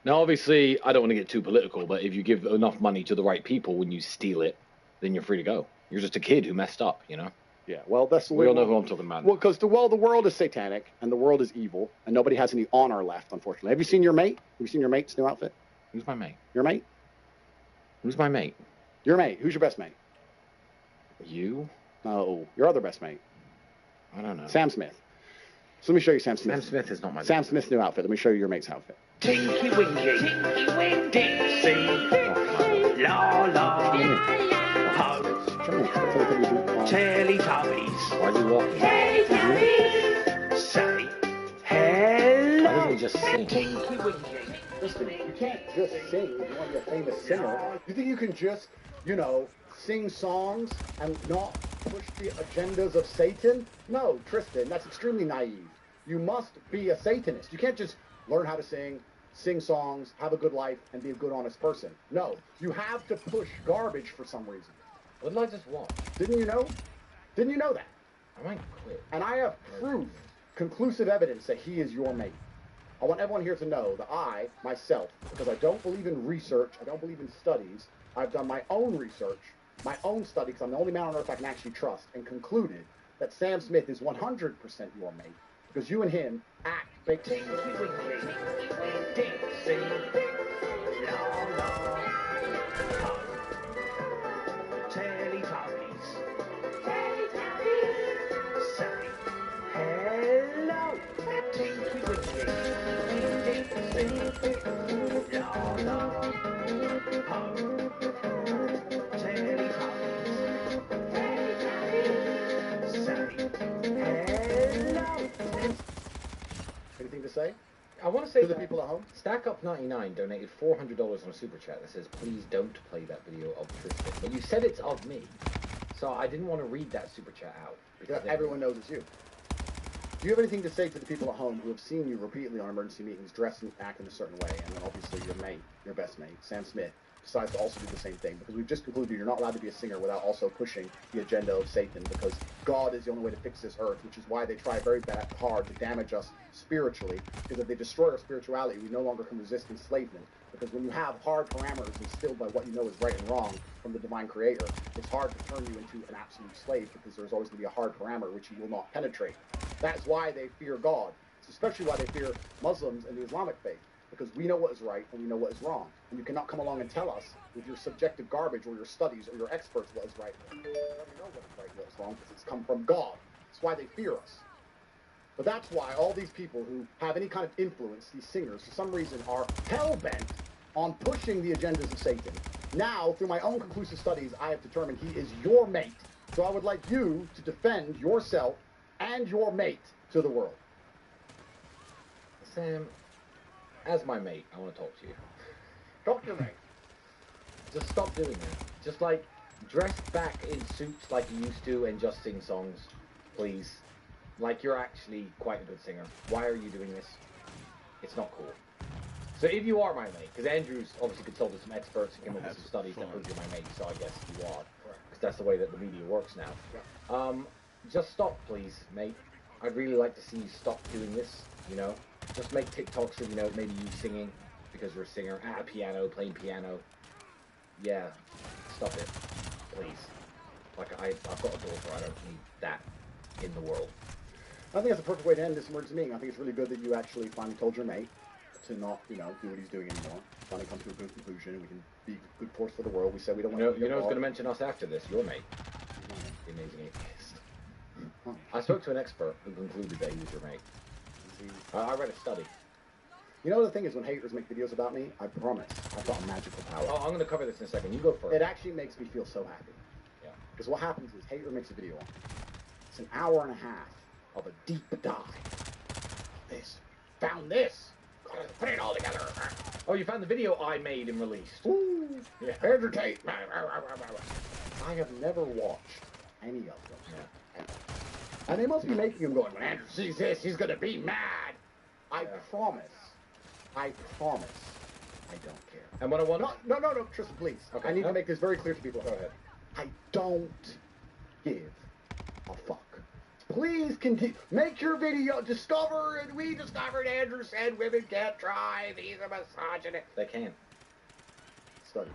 Now, obviously, I don't want to get too political, but if you give enough money to the right people when you steal it, then you're free to go. You're just a kid who messed up, you know? Yeah, well, that's the way. We all know who I'm talking about. Well, because the world is satanic and the world is evil and nobody has any honor left, unfortunately. Have you seen your mate? Have you seen your mate's new outfit? Who's my mate? Your mate? Who's my mate? Your mate. Who's your best mate? You? No, your other best mate. I don't know. Sam Smith. So let me show you Sam Smith. Sam Smith is not my Sam mate. Smith's new outfit. Let me show you your mate's outfit. Tinky Winky, Tinky Winky, Dixie, La La, Ho, Teletubbies, Why is he walking? say Why hello, doesn't he just sing? Tinky Winky. Listen, you can't just sing if you want to be a famous singer. You think you can just, sing songs and not push the agendas of Satan? No, Tristan, that's extremely naive. You must be a Satanist. You can't just learn how to sing songs, have a good life, and be a good, honest person. No, you have to push garbage for some reason. What did I just watch? Didn't you know? Didn't you know that? I might quit. And I have proof, conclusive evidence that he is your mate. I want everyone here to know that I, myself, because I don't believe in research, I don't believe in studies, I've done my own research, my own study, because I'm the only man on earth I can actually trust, and concluded that Sam Smith is 100% your mate, because you and him act fake. Tinky Winky, Dixie, La La, Ho, Teletubbies, say hello, Tinky Winky, Dixie, La La, Ho, Teletubbies, say hello. Anything to say I want to say to the that people at home? Stack Up 99 donated $400 on a super chat that says, please don't play that video of Tristan. But you said it's of me. So I didn't want to read that super chat out. Because everyone knows it's you. Do you have anything to say to the people at home who have seen you repeatedly on emergency meetings dress and act in a certain way, and then obviously your mate, your best mate, Sam Smith, decides to also do the same thing, because we've just concluded you're not allowed to be a singer without also pushing the agenda of Satan, because God is the only way to fix this earth, which is why they try very hard to damage us spiritually, because if they destroy our spirituality, we no longer can resist enslavement. Because when you have hard parameters instilled by what you know is right and wrong from the divine creator, it's hard to turn you into an absolute slave, because there's always going to be a hard parameter which you will not penetrate. That's why they fear God. It's especially why they fear Muslims and the Islamic faith, because we know what is right and we know what is wrong. And you cannot come along and tell us with your subjective garbage or your studies or your experts what is right. We already know what is right and what is wrong, because it's come from God. That's why they fear us. But that's why all these people who have any kind of influence, these singers, for some reason are hell-bent on pushing the agendas of Satan. Now, through my own conclusive studies, I have determined he is your mate. So I would like you to defend yourself and your mate to the world. Sam, as my mate, I want to talk to you. Talk to your mate. Just stop doing that. Just like dress back in suits like you used to and just sing songs, please. Like you're actually quite a good singer. Why are you doing this? It's not cool. So if you are my mate, because Andrew's obviously consulted some experts and came up with some studies that prove you're my mate, so I guess you are, because that's the way that the media works now. Just stop, please, mate. I'd really like to see you stop doing this, you know? Just make TikToks of, you know, maybe you singing, because you're a singer, at a piano, playing piano. Yeah, stop it, please. Like, I've got a daughter, I don't need that in the world. I think that's a perfect way to end this emergency meeting. I think it's really good that you actually finally told your mate to not, you know, do what he's doing anymore. Finally come to a good conclusion, and we can be a good force for the world. We said we don't want to be You know who's involved. going to mention us after this? Your mate. The Amazing Atheist. Huh. I spoke to an expert who concluded that he was your mate. I read a study. You know, the thing is, when haters make videos about me, I promise, I've got a magical power. Oh, I'm going to cover this in a second. You go first. It actually makes me feel so happy. Yeah. Because what happens is, hater makes a video on. It's an hour and a half of a deep dive. This. Found this. Put it all together. Oh, you found the video I made and released. Ooh. Yeah. Andrew Tate. I have never watched any of them. Yeah. And they must be making him going, when Andrew sees this, he's going to be mad. I Yeah. promise. I don't care. And what I want No, Tristan, please. Okay. I need No. to make this very clear to people. Go ahead. I don't give a fuck. Please continue. Make your video. We discovered Andrew said women can't drive. He's a misogynist. They can. Study.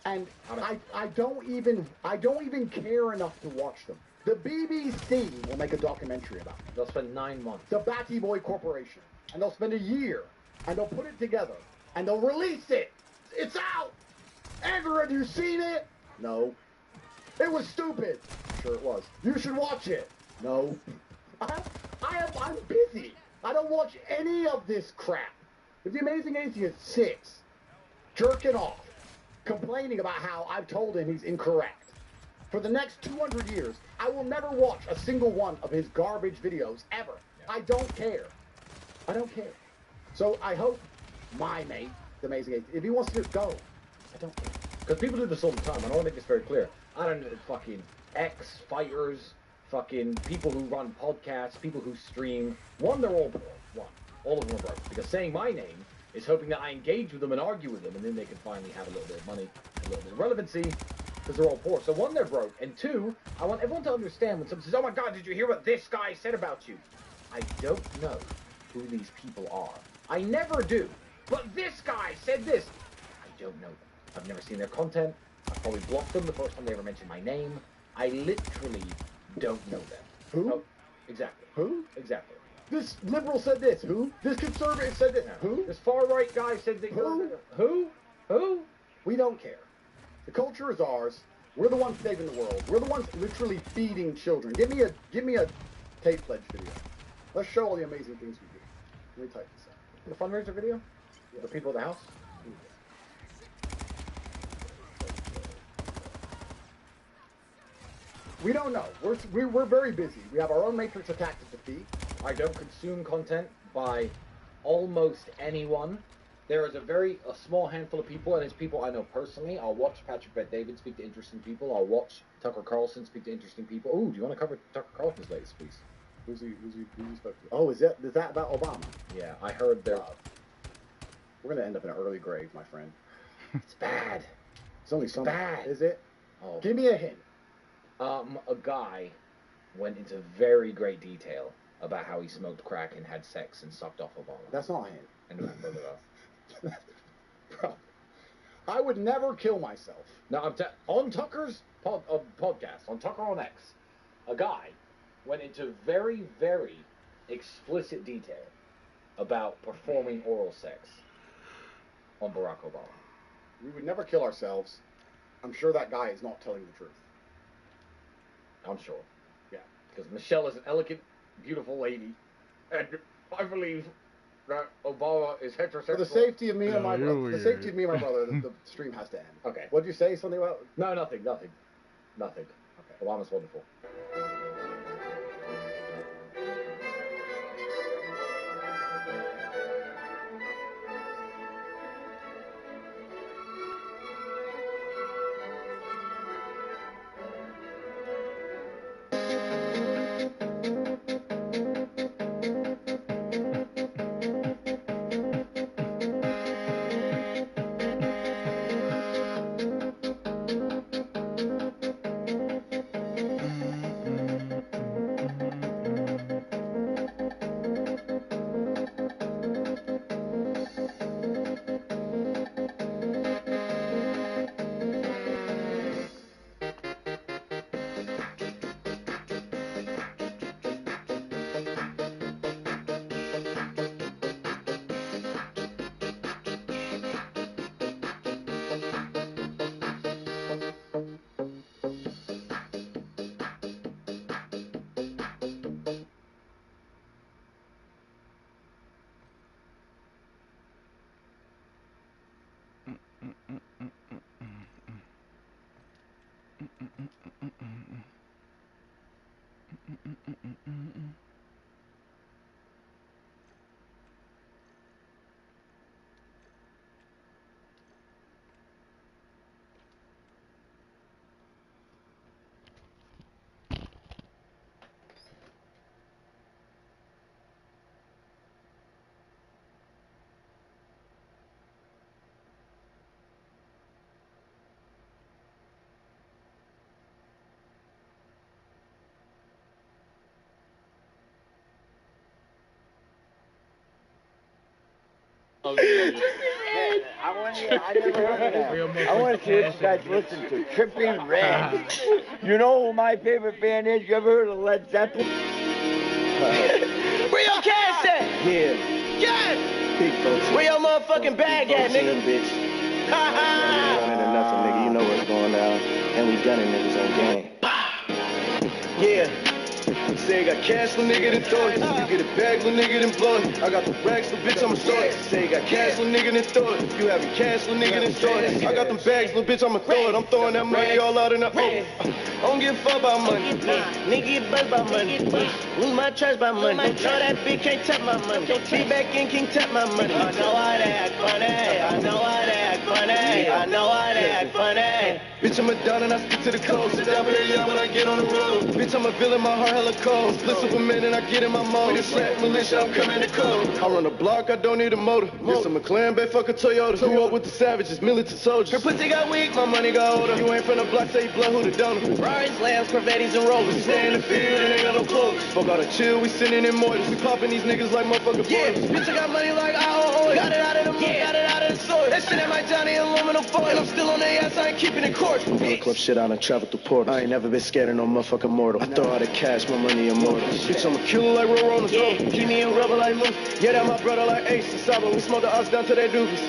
And I I don't even care enough to watch them. The BBC will make a documentary about it. They'll spend 9 months. The Batty Boy Corporation. And they'll spend a year. And they'll put it together. And they'll release it. It's out. Andrew, have you seen it? No. It was stupid. Sure it was. You should watch it. No. I'm busy. I don't watch any of this crap. If the Amazing Atheist sits, jerking off, complaining about how I've told him he's incorrect, for the next 200 years, I will never watch a single one of his garbage videos, ever. I don't care. I don't care. So I hope my mate, the Amazing Atheist, if he wants to go, I don't care. Because people do this all the time, and I want to make this very clear. I don't know, fucking ex-fighters, fucking people who run podcasts, people who stream. One, they're all poor. One. All of them are broke. Because saying my name is hoping that I engage with them and argue with them, and then they can finally have a little bit of money, a little bit of relevancy, because they're all poor. So one, they're broke. And two, I want everyone to understand when someone says, oh my God, did you hear what this guy said about you? I don't know who these people are. I never do. But this guy said this. I don't know them. I've never seen their content. I've probably blocked them the first time they ever mentioned my name. I literally don't know them. Who? Oh, exactly. Who? Exactly. This liberal said this. Who? This conservative said this. Who? This far-right guy said that. Who? Who? We don't care. The culture is ours. We're the ones saving the world. We're the ones literally feeding children. Give me a tape pledge video. Let's show all the amazing things we do. Let me type this out. The fundraiser video? The people at the house? We don't know. We're very busy. We have our own matrix of tactics to defeat. I don't consume content by almost anyone. There is a small handful of people, and it's people I know personally. I'll watch Patrick Bet-David speak to interesting people. I'll watch Tucker Carlson speak to interesting people. Ooh, do you want to cover Tucker Carlson's latest piece? Who's he spoke to? Oh, is that about Obama? Yeah, I heard there. We're gonna end up in an early grave, my friend. It's bad. It's only some. Bad. Is it? Oh. Give me a hint. A guy went into very great detail about how he smoked crack and had sex and sucked off Obama. That's not a hint. And went further up. Bro, I would never kill myself. Now, on Tucker's podcast, on Tucker on X, a guy went into very, very explicit detail about performing oral sex on Barack Obama. We would never kill ourselves. I'm sure that guy is not telling the truth. I'm sure. Yeah. Because Michelle is an elegant, beautiful lady, and I believe that Obama is heterosexual. For the safety of me and my Yeah, brother, yeah, the safety of me and my brother, the stream has to end. Okay. What'd you say? Something about? No, nothing. Okay. Obama's wonderful. I never heard of that. I want to see what you guys listen to. Tripping Red. You know who my favorite band is? You ever heard of Led Zeppelin? Where your cash at? Yeah. Yeah. Big folks. Where your motherfucking bag at, nigga? Bitch. Ha ha. Running to nothing, nigga. You know what's going down. And we gunning niggas on game. Yeah. Say got cash, little nigga, then throw it. You get a bag, little nigga, then blow it. I got the racks, little bitch, I'ma throw it. Say got cash, little nigga, then throw it. You having cash, little nigga, then throw it. I got them bags, little bitch, I'ma throw it. I'm throwing that money all out in the open. I don't give a fuck about money. Nigga get buzzed by money. Lose my trust by money. Know that bitch can't touch my money. Be back in, can't touch my money. I know how they act funny. I know how they act funny. I know how they act funny. Bitch, I'm a don and I stick to the code. Sit down very young when I get on the road. Bitch, I'm a villain, my heart hella cold. Split up a minute and I get in my mode. With a slap militia, I'm coming to code. I run a block, I don't need a motor. Yes, I'm a clan, bet fuck a Toyota. Grew up with the savages, militant soldiers. Her pussy got weak, my money got older. You ain't from the block, say you blood, who the donor? Ferraris, Lambs, Corvettis, and Rovers. We stay in the field and ain't got no clothes. Fuck all the chill, we sitting in mortars. We popping these niggas like motherfucking Yeah, boys. bitch, I got money like I owe it. Got it out of the mud, got it out of the soil. That shit at my Johnny aluminum foil. And I'm still on their ass, I ain't keeping it court. Club shit out and travel through portals. I ain't never been scared of no motherfucking mortal. I throw out the cash, my money immortal. Bitch, I'm a killer like Roro on the Yeah, throat. keep me in rubber like Moose. Yeah, that my brother like Ace and Saba. We smoke the odds down to their doobies.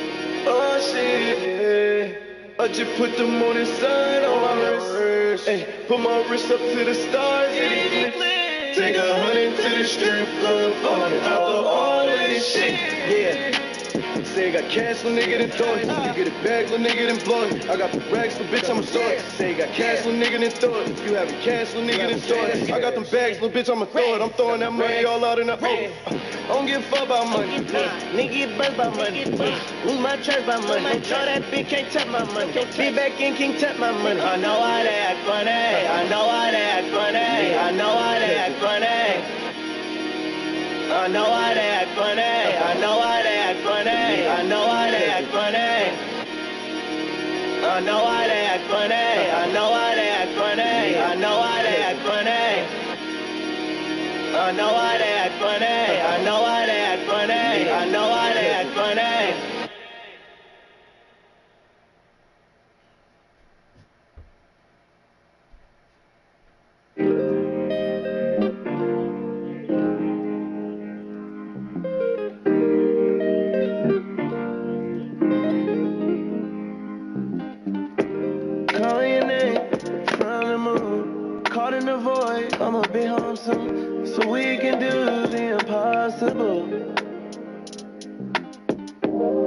Oh shit, I just put the morning sun on my wrist. Ay, put my wrist up to the stars. Take 100 to the strip club for after all of this shit. Yeah. Say you got cash, little nigga, then throw it. You get a bag, little nigga, then blow it. I got the racks, little bitch, I'ma throw it. Say you got cash, little nigga, then throw it. You having cash, little nigga, then throw it. I got them bags, little bitch, I'ma throw it. I'm throwing that money all out in the open. I don't give a fuck about money. Nigga get buzzed by money. Lose my trust by money. Know that bitch can't touch my money. Be back in, can't touch my money. I know how they act funny. I know how they act funny. I know how they act funny. I know how they act funny. I know how they act funny. I know how they act funny. I know why they act funny. I know why they act funny. I know why they act funny. I know why they act funny. I know why they act funny. I know why they act funny. Calling your name from the moon, caught in the void. I'ma be home soon, so we can do the impossible.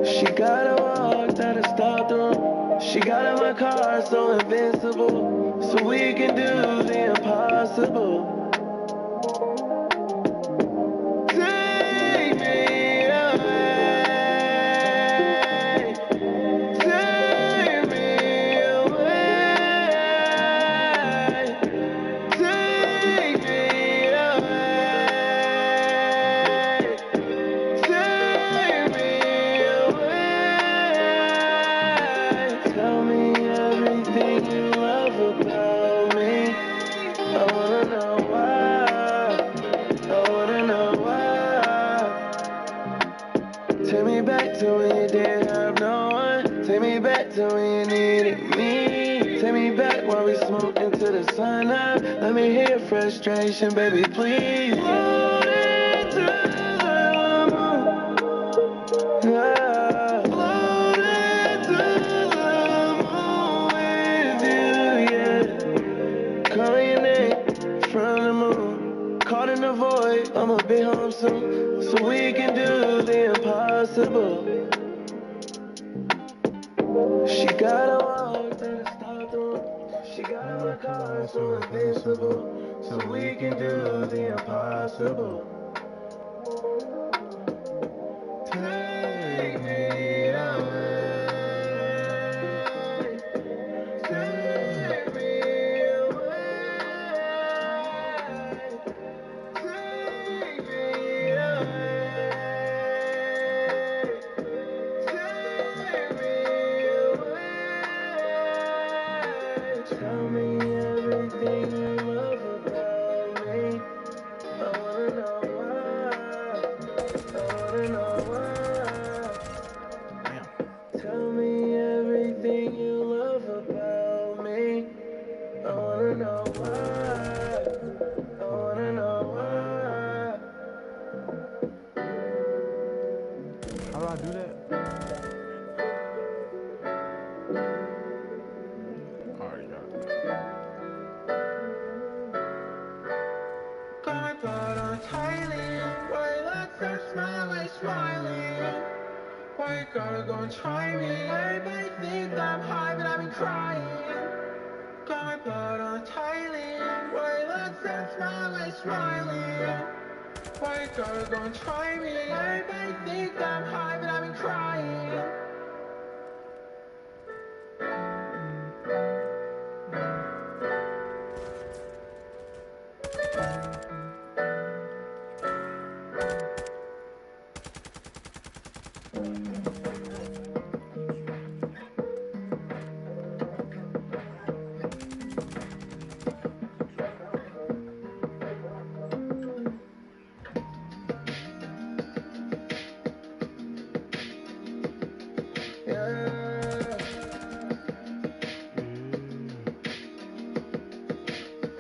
She got a walk that'll stop the room. She got in my car, so invincible, so we can do the impossible. Take me away. Take me away. Take me away. Take me away. Tell me everything you love about me. I wanna know why. I wanna know why. Take me back to when you didn't have no one. Take me back to when you needed me. Take me back while we smoke into the sun up. Let me hear your frustration, baby, please. Floating to the moon. Floating to the moon with you, yeah. Calling your name from the moon, caught in the void. I'ma be home soon, so we can do the impossible. She got a walk that'll stop the room. She got in my car, so invincible, so we can do the impossible. Take me away. Take me away. Take me away. Take me away. Tell me everything you love about me. I wanna know why. I wanna know why. Tell me everything you love about me. I wanna know why. I wanna know why. How do I do that? Alright, got it. Got my blood on Thailand. Why let's search my way smiling? Why you gotta go and try me? Everybody think I'm high, but I've been crying. Got my blood on Thailand. Why let's search my way smiling? Why you gotta go and try me? Everybody think I'm high, but I've been crying.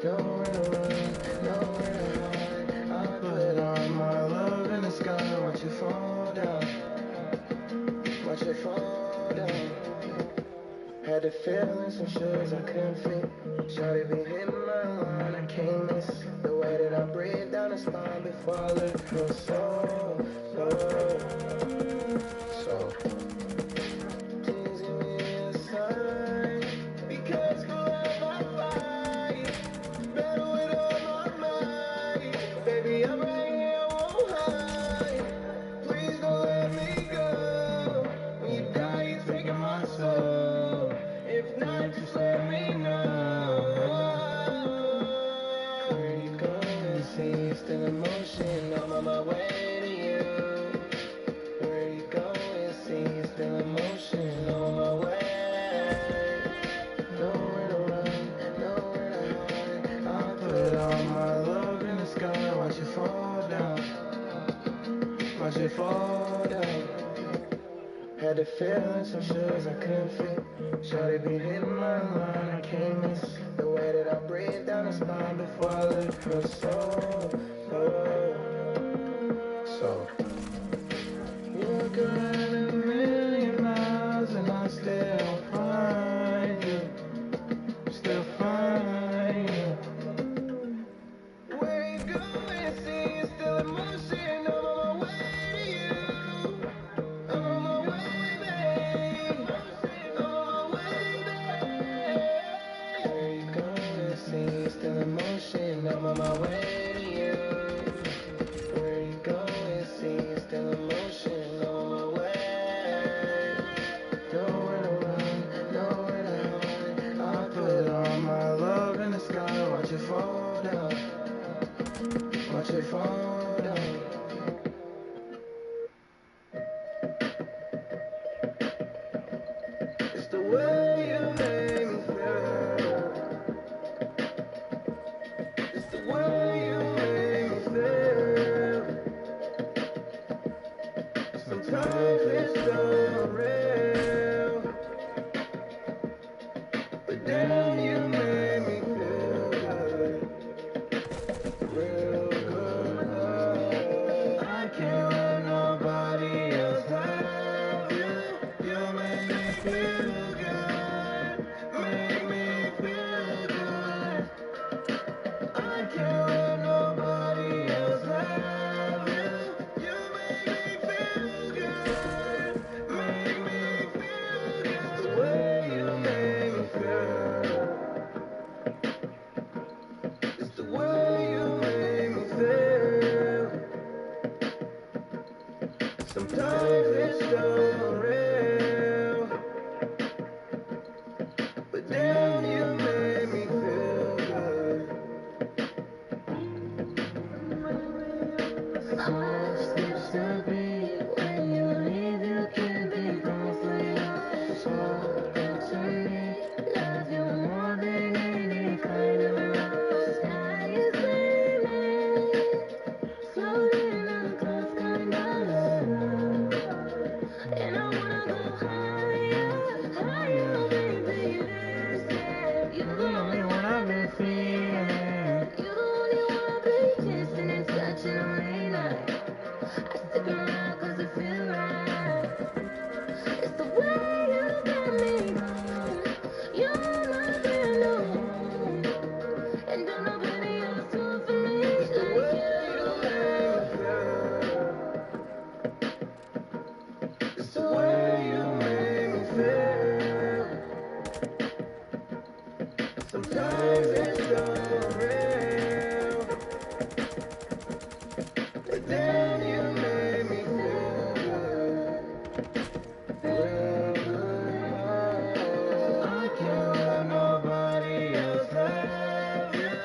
Nowhere to run, nowhere to hide. I put all my love in the sky. Watch it fall down. Watch it fall down. Had the feeling some shoes I couldn't fit. Shawty be hitting my line, I can't miss. The way that I breathe down the spine before I let her so. Please give me a sign. Because forever I fight. Better with all my might. Baby, I'm right here, I won't hide. Please don't let me go. When you die, you're taking my soul. If not, just let me know. Where you going? See you still in motion. I'm on my way to you. watch it fall down. Had the feeling some shoes I couldn't fit. Shawty be hitting my line, I can't miss. The way that I breathe down the spine before I lift her soul. So, you could run a million miles and I still find you. Still find you. Where you going, see you still in motion. I'm on my way to you. I'm on my way, babe. I'm on my way, babe. Where you going, see you still in motion. I'm on my way to you. Where you going, see you still in motion. I'm on my way. Nowhere to run, nowhere to hide. I put all my love in the sky. Watch it fall down. Watch it fall down. It's the way you make me feel. It's the way you make me feel. Sometimes it's so real, but then you make me feel good. Real good. I can't let nobody else have you. You make me feel good. Make me feel good. I can't let nobody else have you. You make me feel good. Make me feel good. The way you make me feel. It's the way you make me feel. Sometimes it's so real, but then you make me feel good. Heart skips a beat when you leave. You can't be gone for you. So good to me. Love you more than any kind of love. Sky is limit, floating on a cloud kind of love. And I wanna go higher, higher, baby. This time you're the only one I've been feeling. You're the only one I've been kissing and touching all night. I stick around 'cause it feels right. It's the way you got me going. You're my brand new home, and don't nobody else do it for me. It's the way you make me feel. It's the way you make me feel. Sometimes it's so real, but then you make me feel good. Real good. I can't let nobody else have you.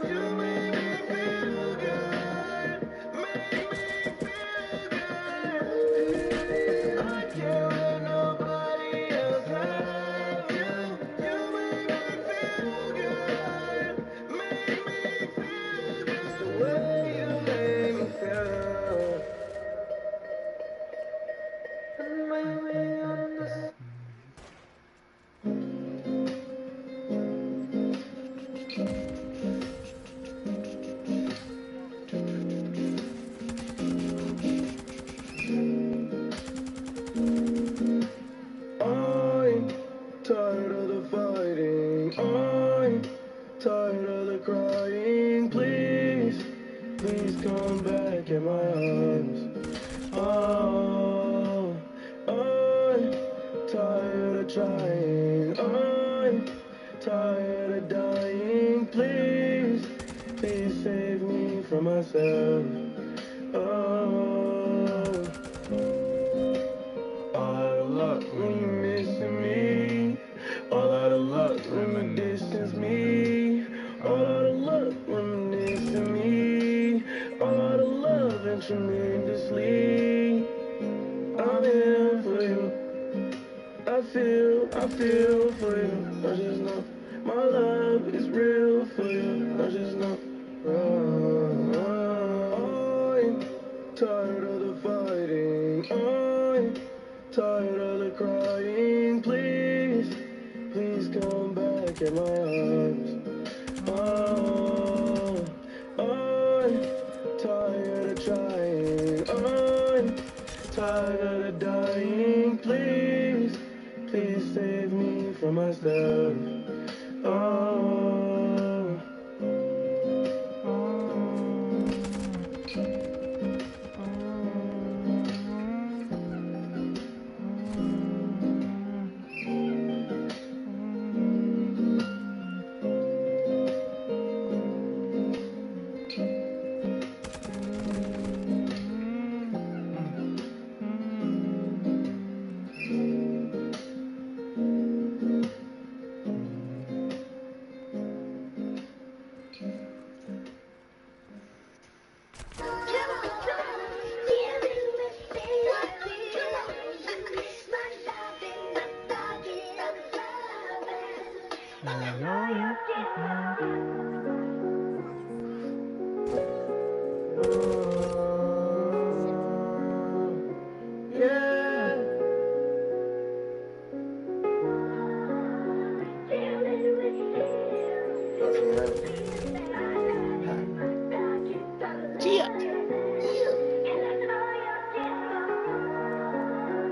You make me feel good. Make me feel good. I can't let nobody else have you. You make me feel good. Make me feel good. It's the way you make me feel. Make me understand. I'm tired of the fighting. I'm tired of the crying. Please, please come back in my arms. Oh, I'm tired of trying. I'm tired of dying. Please, please save me from myself. Oh, all out of luck when you're missing me. All out of luck when you distance me. All out of luck reminiscing me. All out of love and tremendously. I'm here for you. I feel for you. I just know my love is real for you. I just know. I'm tired of the fight. in my arms. I'm tired of trying. I'm tired of dying. Please, please save me from myself.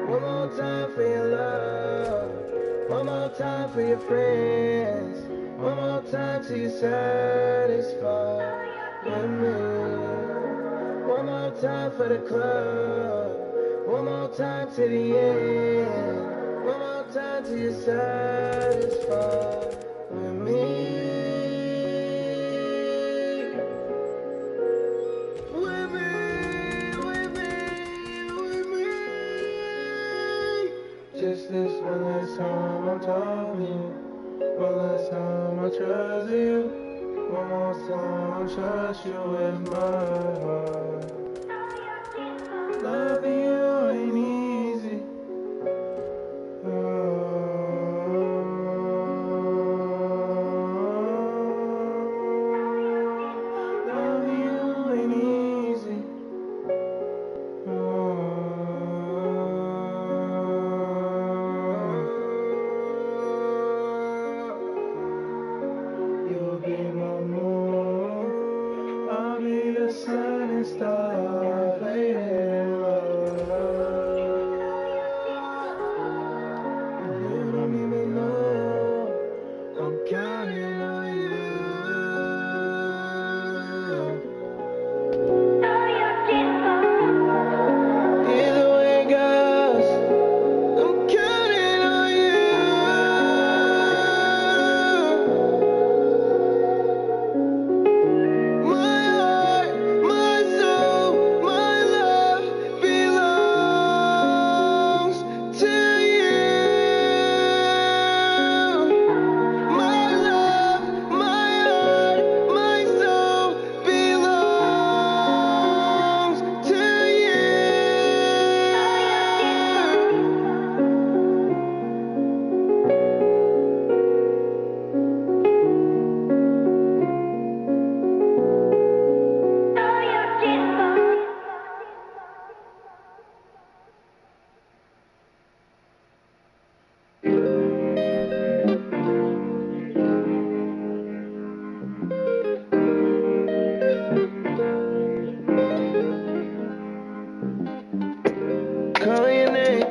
One more time for your love. One more time for your friends. One more time till you're satisfied with me. One more time for the club. One more time to the end. One more time till you're satisfied with me. Just this one last time I'm talking to you. One last time I trust you. One more time I trust you with my heart. Loving you ain't easy. Loving you ain't easy. You'll be my moon, I'll be the sun and star, fading in love. You don't even know, I'm counting on you. Either way it goes, I'm counting on you. My heart, my soul, my love belongs to you. My love, my heart, my soul belongs to you. Calling your name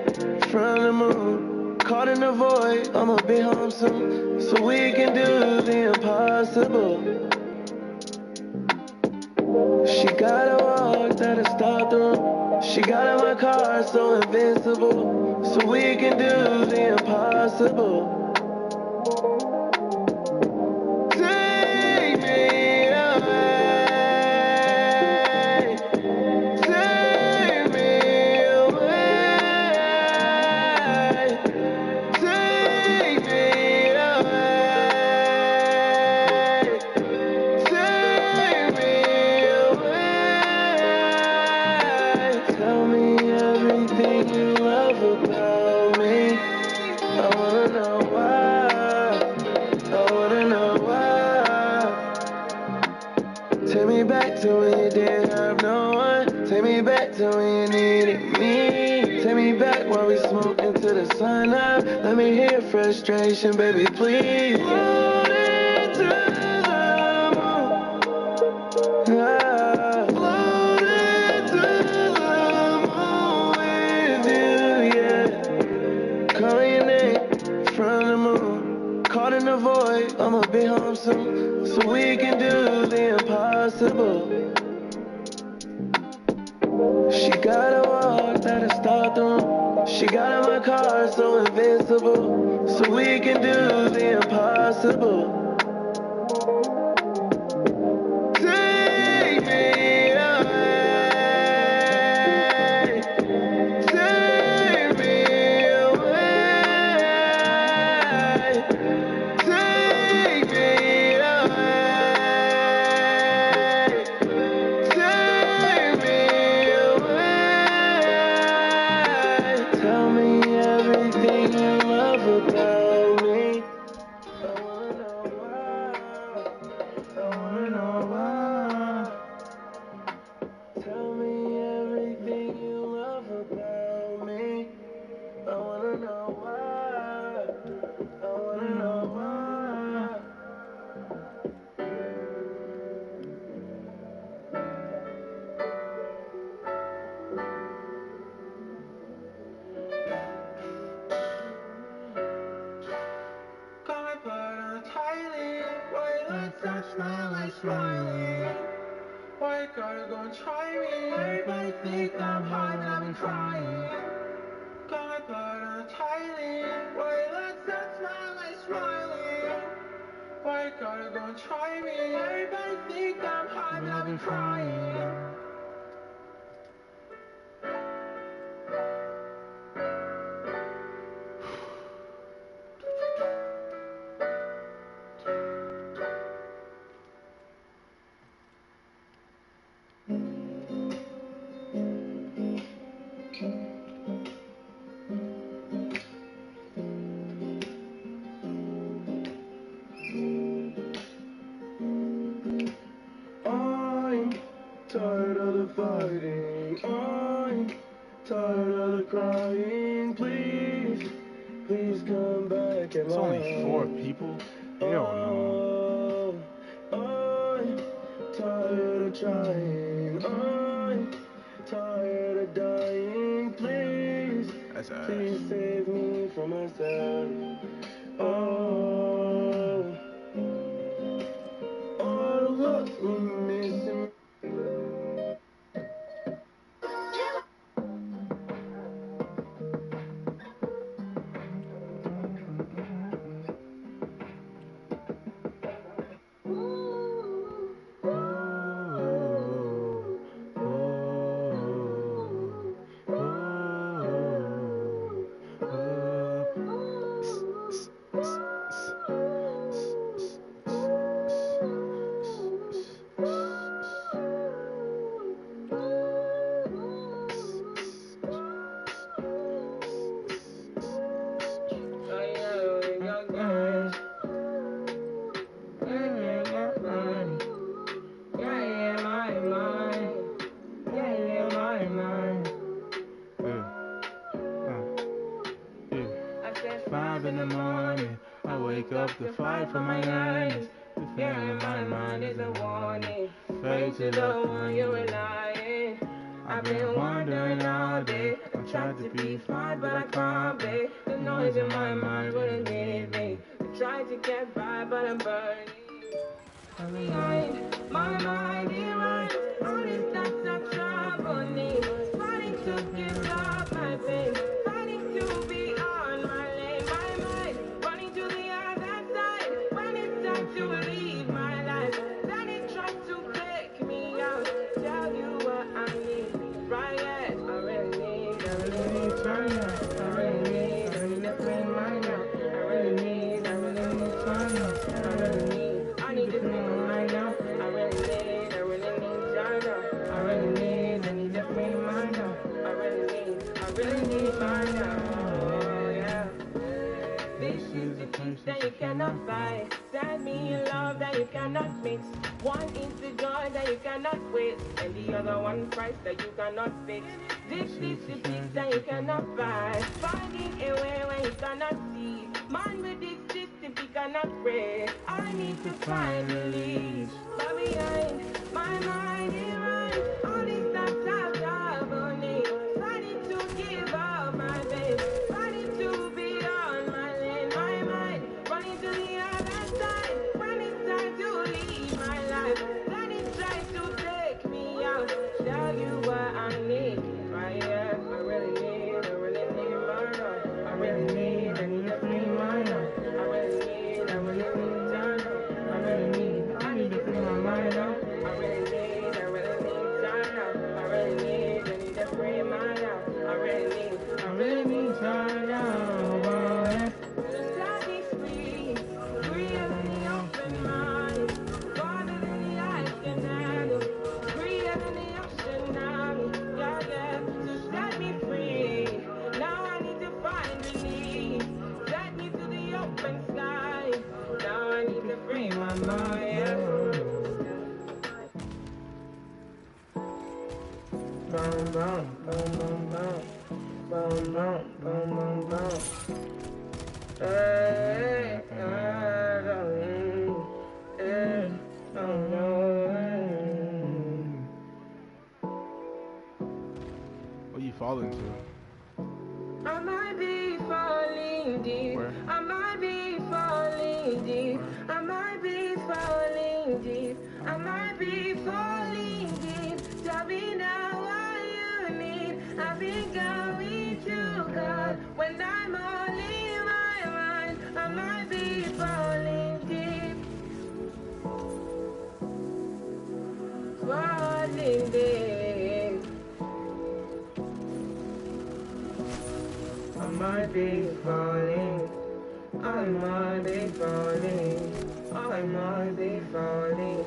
from the moon, caught in the void. I'ma be home soon, so we can do the impossible. She got a walk that'll start the room. She got in my car, so invincible, so we can do the impossible. Take me away. Take me away. Take me away. Take me away. Tell me everything you love about me. I wanna know why. to the sun up. Let me hear frustration, baby, please. Floating to the moon. Floating to the moon with you, yeah. Calling your name from the moon. Caught in the void, I'ma be home soon. So we can do the impossible. She got a walk that'll start the room. She got in my car so invincible. So we can do the impossible. Take me away. Take me away. Take me away. Take me away. Tell me everything you love about me. I wanna know why. I wanna know why. Tell me everything you love about me. I wanna know why. I wanna know why. Got my blood on tightly. Why let's not smile like smiling? Why you gotta go and try me? Everybody think I'm hot and I've been crying. Got my blood on tightly. Why let's not smile like smiling? Why you gotta go and try me? Everybody think I'm hot and I've been crying. I'm tired of the fighting. I'm tired of the crying. Please, please come back and It's only 4 people? Hell no. I'm tired of trying. I'm tired of dying. Please, That's alright. please save me from myself. Oh, all the love we're missing. Up the fight for my eyes. The fear in my mind is a warning. Fate to the one you're relying. I've been wondering all day. I tried to be fine, but I can't be. The noise in my mind wouldn't leave me. I tried to get by, but I'm burning. Behind my mind, it runs. All these thoughts that trouble me. Fighting to give up my pain. Fighting to be on my lane. My mind running to the other side. When it's time to leave my life, then it tries to take me out. Tell you what I need. Right yet, I really need time now. I really need to free my now. I really need time now. I really need, I need to free my mind now. I really need time now. I really need to free my now. I really need time now. Yeah. This is a peace curse that you cannot buy. Send me love that you cannot mix. One is the joy that you cannot waste, and the other one price that you cannot fix. This is the peace that you cannot buy. Finding a way when you cannot see. Man with this system you cannot pray. I need to find release. But behind my mind it runs. All these times I've trouble. Fighting to give up my faith. Fighting to be on my lane. My mind running to the other side. When it's time to leave my life, then it tries to take me out. Tell you what I need. Right, yeah, I really need my love. I really need a free mind. I really need time. I need to free my mind. I really need time. I really need a free mind. I really need time now. Just let me free, freer than the open mind, farther than the eyes can handle, freer than the ocean now. Yeah. Just let me free. Now I need to find relief. Set me to the open sky. Now I need to free my mind. Boom, boom, boom, boom, boom. Boom, boom, boom, boom, boom. Hey, What you falling to? I might be falling deep. Where? I might be falling deep. I might be falling deep. I might be falling deep. Tell me now what you need. I've been going to God when I'm all in my mind. I might be falling deep. Falling deep. I might be falling. I might be falling. I might be falling.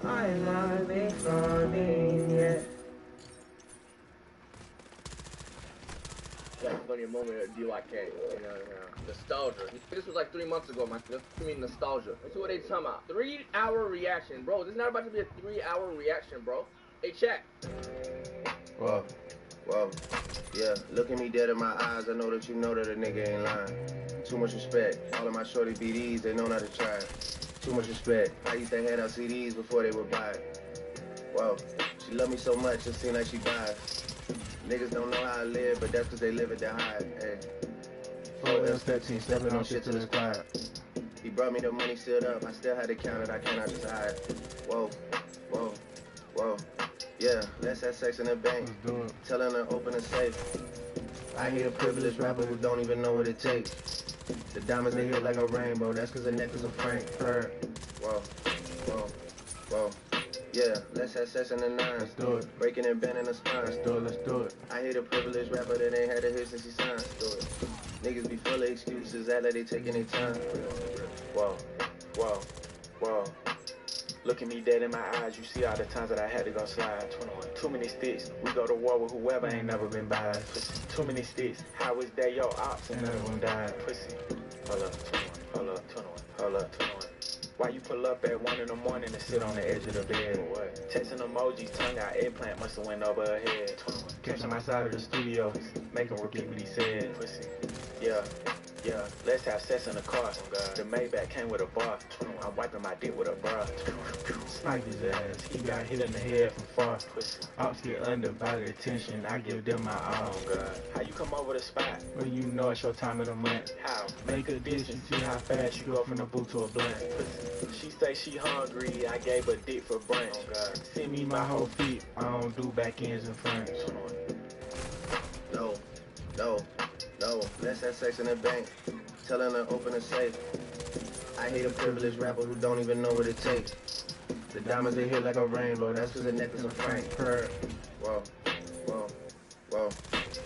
I might be falling, yeah. Like plenty of moment at DYK, you know, nostalgia. This was like 3 months ago, man. This I mean nostalgia. That's what they talking about. 3-hour reaction, bro. This is not about to be a 3-hour reaction, bro. Hey, check. Whoa, yeah. Look at me dead in my eyes. I know that you know that a nigga ain't lying. Too much respect. All of my shorty BDs, they know not to try. Too much respect. I used to hand out CDs before they would buy it. Whoa, she love me so much, it seem like she buys. Niggas don't know how I live, but that's cause they live it to hide. Hey. 4L13, stepping on shit till it's quiet. He brought me the money sealed up, I still had to count it, I cannot just hide. Whoa, yeah, let's have sex in the bank. Telling her open a safe. I hate a privileged rapper who don't even know what it takes. The diamonds they hit like a rainbow, that's cause the necklace of Frank. Whoa, yeah, let's have sex in the nines. Let's do it. Breaking and bending the spine. Let's do it. I hate a privileged rapper that ain't had a hit since he signed. Let's do it. Niggas be full of excuses, act like they taking their time. Whoa. Look at me dead in my eyes, you see all the times that I had to go slide. 21. Too many sticks, we go to war with whoever ain't never been biased. Too many sticks, how is that your ops and none of them died. Pussy. Hold up, 21. Why you pull up at 1 in the morning and sit on the edge of the bed? What? Texting emojis, tongue out, eggplant must have went over her head. 21. Catch him outside of the studio, make him repeat what he said. Pussy. Yeah, let's have sex in the car. The Maybach came with a bar. I'm wiping my dick with a bra. Snipe his ass, he got hit in the head from far. Ops get undivided attention, I give them my all. How you come over the spot? Well, you know it's your time of the month. How? Make a dish and see how fast you go from the boot to a blunt. She say she hungry, I gave her dick for brunch. Send me my whole feet, I don't do back ends and fronts. No, let's have sex in the bank. Telling her open a safe. I hate a privileged rapper who don't even know what it takes. The diamonds they hit like a rainbow, that's cause the necklace of Frank. Whoa,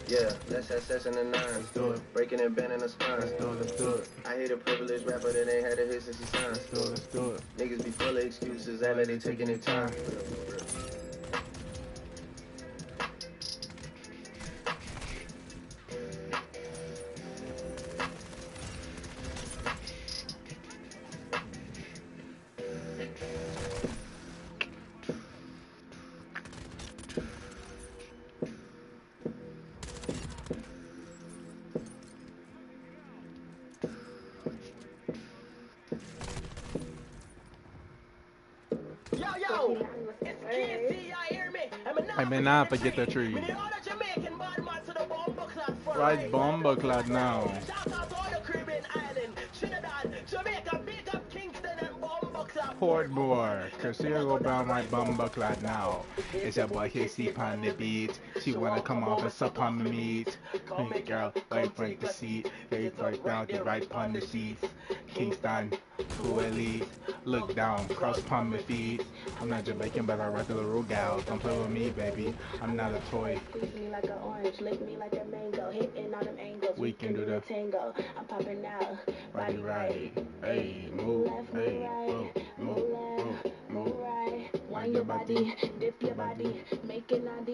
yeah, let's have sex in the nines. Let's do it. Breaking and bending the spine. Let's do it. I hate a privileged rapper that ain't had a hit since he signed. Let's do it. Niggas be full of excuses, act like they taking their time. may not forget the tree. Right bomber clad now. Portmore, Cursia go bound my bumper clad now. It's your boy Casey on the beat. She wanna come off and sup on the meat. Pink girl, right front the seat. Very right down, get right on the seat. Kingston, who elite. Look down, cross upon my feet. I'm not Jamaican, but I regular road gal. Don't play with me, baby. I'm not a toy. Squeeze me like an orange, lick me like a mango, hitting all them angles. We can do the tango. I'm popping out, body right. Hey, move, hey, move, move, move. Wind your body, dip your body, make it naughty.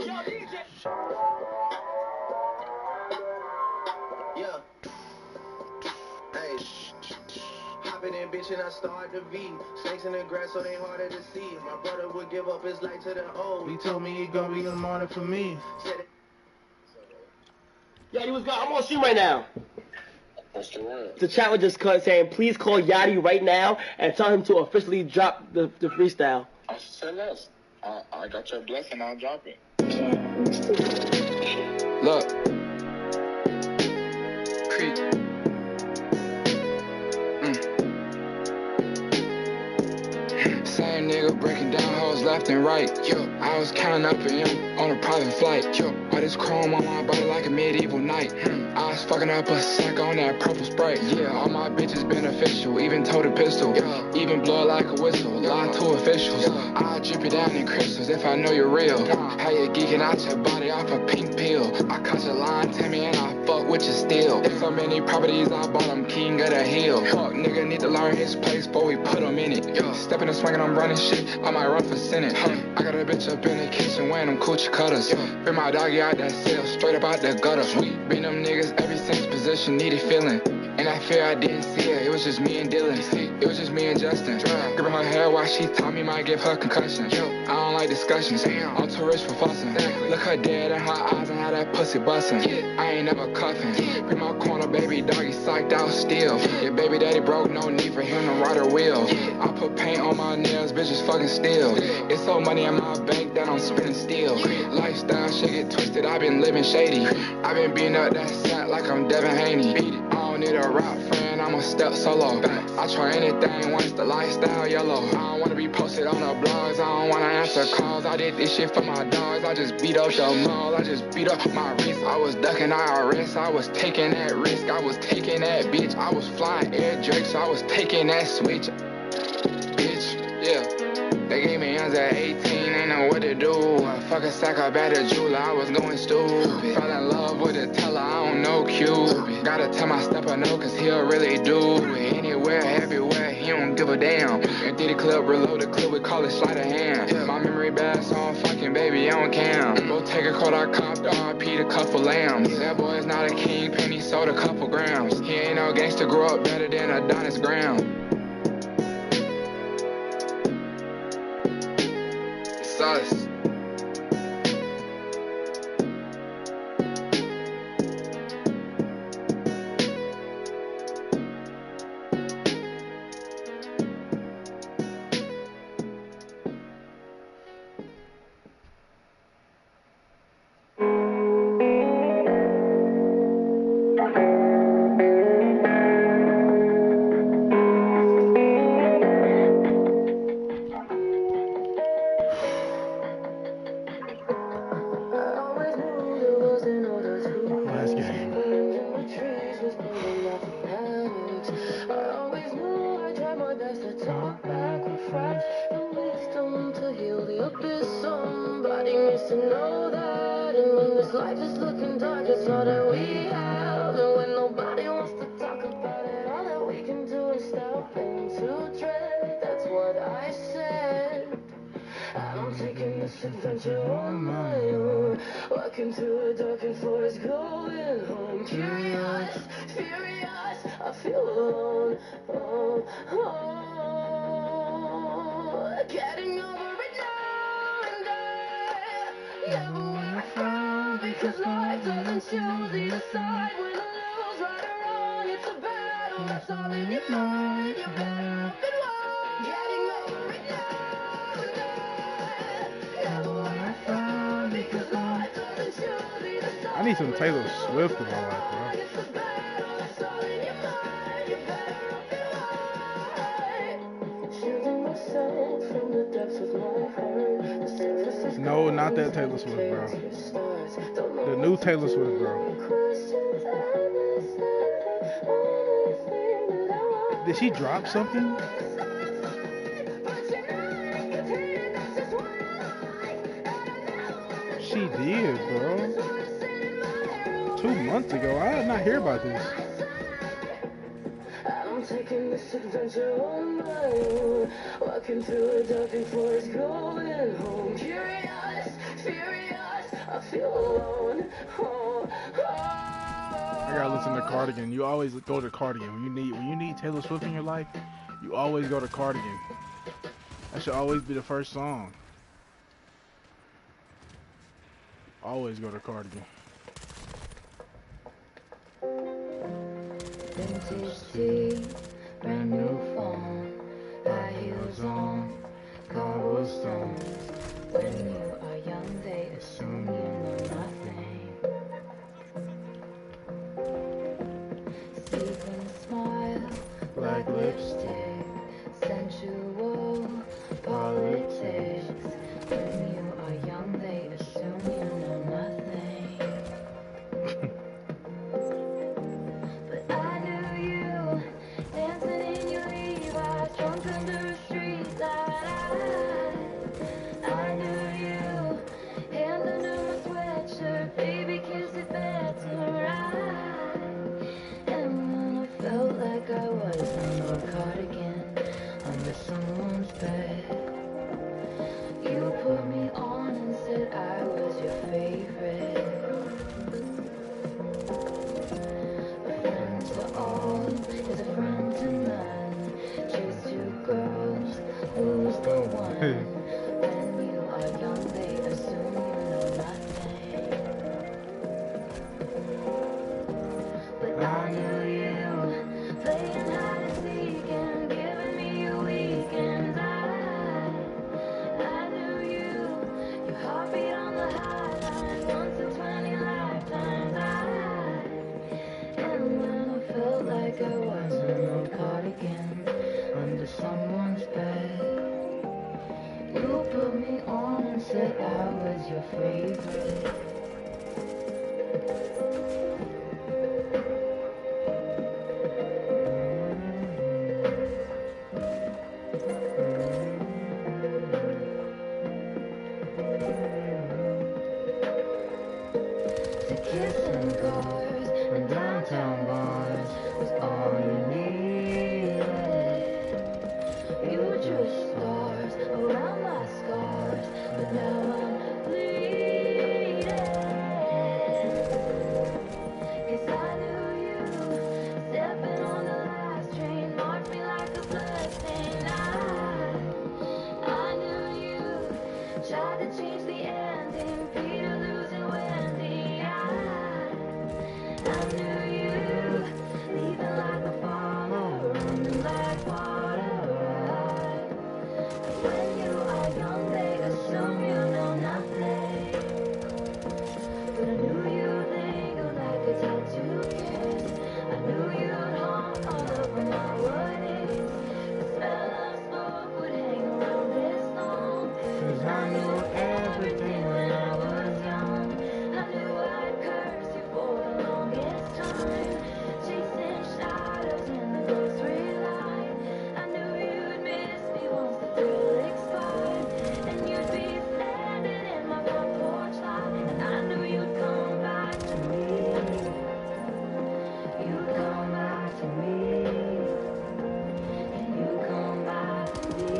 Yeah. Hey. Hopping in, bitch, and I start the V. Snakes in the grass, so they harder to see. My brother would give up his life to the O. He told me he gonna be a martyr for me. Yachty, what's going on? I'm on stream right now. The chat was just saying, please call Yachty right now and tell him to officially drop the freestyle. I said less. I got your blessing, I'll drop it. Look. Creep. Same nigga breaking down hoes left and right. Yo, I was counting up for him on a private flight. Yo, all this chrome on my body like a medieval knight. I was fucking up a sack on that purple Sprite. Yeah, all my bitches beneficial, even told a pistol. Even blow it like a whistle, lie to officials. I'll drip it down in crystals if I know you're real. How you geeking out your body off a pink pill. I caught your line, Tammy, and I fuck with you still. So many properties, I bought them king of the hill. Fuck, nigga need to learn his place before we put him in it. Stepping and swinging, I'm running shit, I might run for Senate. I got a bitch up in the kitchen wearing them coochie cutters. Bring my doggy out that cell, straight up out the gutter. Been them niggas ever since position needed feeling. And I fear I didn't see her, it was just me and Dylan. It was just me and Justin. Gripping her hair while she taught me might give her concussion. I don't like discussions, I'm too rich for fussing. Look her dead in her eyes and how that pussy bustin'. I ain't never cuffin'. Bring my corner baby doggy psyched out still. Your baby daddy broke, no need for him to ride a wheel. I put paint on my nails, bitches fucking still. It's so money in my bank that I'm spending still. Lifestyle shit get twisted, I been living shady. I been beating up that sack like I'm Devin Haney. I don't need a rap friend, I'ma step solo. I try anything once the lifestyle yellow. I don't wanna be posted on the blogs, I don't wanna answer calls. I did this shit for my dogs, I just beat up the mall. I just beat up my wrist, I was ducking IRS. I was taking that risk, I was taking that bitch. I was flying air drakes, I was taking that switch. Bitch, yeah. They gave me hands at 18, ain't know what to do. I fuck a sack up at a jeweler, I was going stupid. Fell in love with a teller, I don't know Q. Gotta tell my stepper no, cause he'll really do. Anywhere, everywhere, he don't give a damn. Empty the clip, reload the clip, we call it sleight of hand. My memory bad, so I'm fucking baby on cam. Go take a quote, I copped RP to couple lambs. That boy's not a king, penny sold a couple grams. He ain't no gangster, grew up better than Adonis Graham. Sus. need some Taylor Swift in my life, bro. No, not that Taylor Swift, bro. The new Taylor Swift, bro. Did she drop something? She did, bro. 2 months ago. I did not hear about this. I'm taking this adventure on my own, walking through a dark and forest, going home. Curious, furious, I feel alone. I gotta listen to Cardigan. You always go to Cardigan when you need Taylor Swift in your life. You always go to Cardigan. That should always be the first song. Always go to Cardigan. Vintage tea, brand new phone, high heels on, cobblestones. When you are young, they assume you know nothing. Sequin smile, black lipstick, sensual politics. When you are young, they assume you know nothing. But I knew you, dancing in your Levi's, drunk under a street light. I knew you, hand under my sweatshirt, baby, kiss it better right. And when I felt like I was in a cardigan under someone's bed, you put me on and said I was your favorite. A friend to all is a friend to none. Choose two girls, who's the one? When you are young, they assume you know nothing. But I knew you, playing hide and seek and giving me your weekends. I knew you, your heartbeat on the highline, once in 20 lifetimes. And when I felt like I was in a cardigan under someone's bed, you put me on and said I was your favorite. To kiss in cars and downtown bars was all you needed. You drew stars around my scars, but now I'm bleeding. 'Cause I knew you, stepping on the last train, marked me like a blessing. I knew you, tried to change the ending, Peter losing Wendy. I knew you, leaving like a father, running like water. When you are young, they assume you know nothing. But I knew you'd linger like a tattoo kiss. I knew you'd haunt all over my weddings. The smell of smoke would hang around this long. 'Cause I knew everything when I was young. I knew I'd curse you for the longest time, chasing shadows in the grocery line. I knew you'd miss me once the thrill expired, and you'd be standing in my front porch light. And I knew you'd come back to me. You'd come back to me. And you'd come back to me.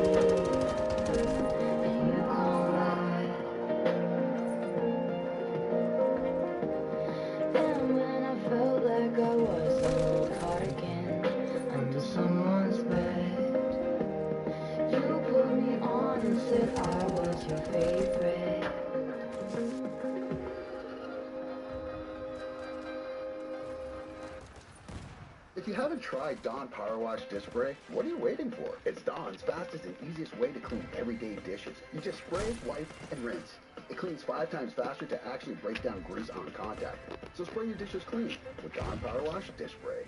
And you'd come back. And when I felt like I was an old cardigan under someone's bed, you put me on and said I was your favorite. If you haven't tried Dawn Power Wash Dish Spray, what are you waiting for? It's Dawn's fastest and easiest way to clean everyday dishes. You just spray, wipe, and rinse. It cleans 5 times faster to actually break down grease on contact. So spray your dishes clean with Dawn Power Wash Dish Spray.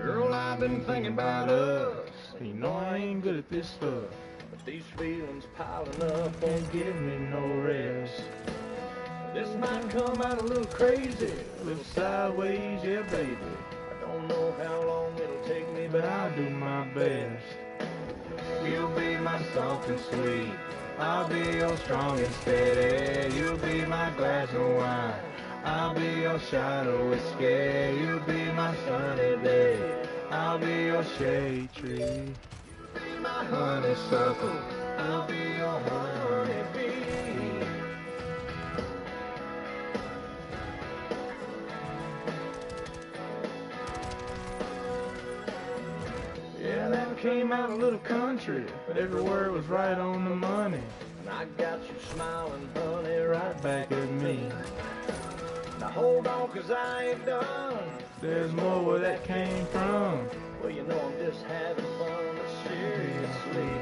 Girl, I've been thinking about us. You know I ain't good at this stuff. But these feelings piling up won't give me no rest. This might come out a little crazy, A little sideways, yeah, baby. I don't know how long it'll take me, but I'll do my best. You'll be my soft and sweet. I'll be your strong and steady. You'll be my glass of wine. I'll be your shot of whiskey. You'll be my sunny day. I'll be your shade tree. You'll be my honeysuckle. I'll be your honeybee. Yeah, that came out a little country, but every word was right on the money. and I got you smiling, honey, Right back at me. Now hold on, 'cause I ain't done. There's more where that came from. Well, you know I'm just having fun, but seriously.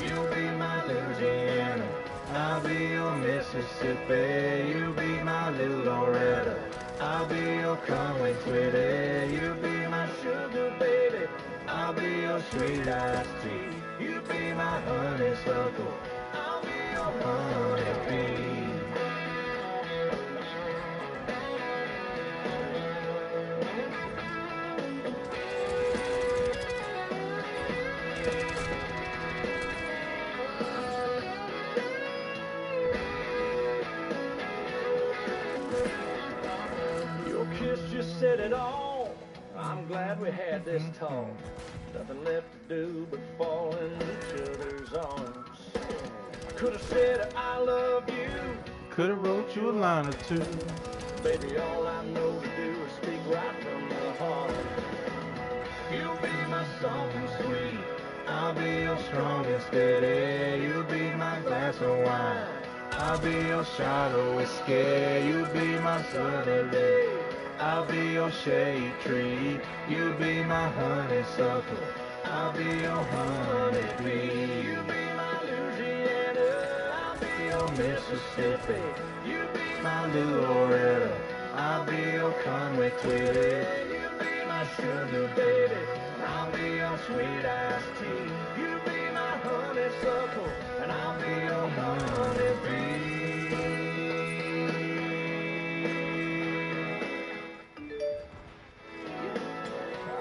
You'll be my Louisiana. I'll be your Mississippi. You'll be my little Loretta. I'll be your Conway Twitty. You'll be my sugar baby. I'll be your sweet iced tea. You'll be my honeysuckle. I'll be your honeybee. Your kiss just said it all. I'm glad we had this talk. Nothing left to do but fall in each other's arms. I could have said I love you. Could've wrote you a line or two. Baby, all I know to do is speak right from the heart. You'll be my soft and sweet. I'll be your strong and steady. You'll be my glass of wine. I'll be your shot of whiskey. You'll be my sunny day. I'll be your shade tree. You'll be my honeysuckle. I'll be your honeybee. You'll be my Louisiana. I'll be your Mississippi. You'll be my little Loretta. I'll be your Conway Twitty. You'll be my sugar baby. I'll be your sweet iced tea. You'll be my honeysuckle. And I'll be your honeybee.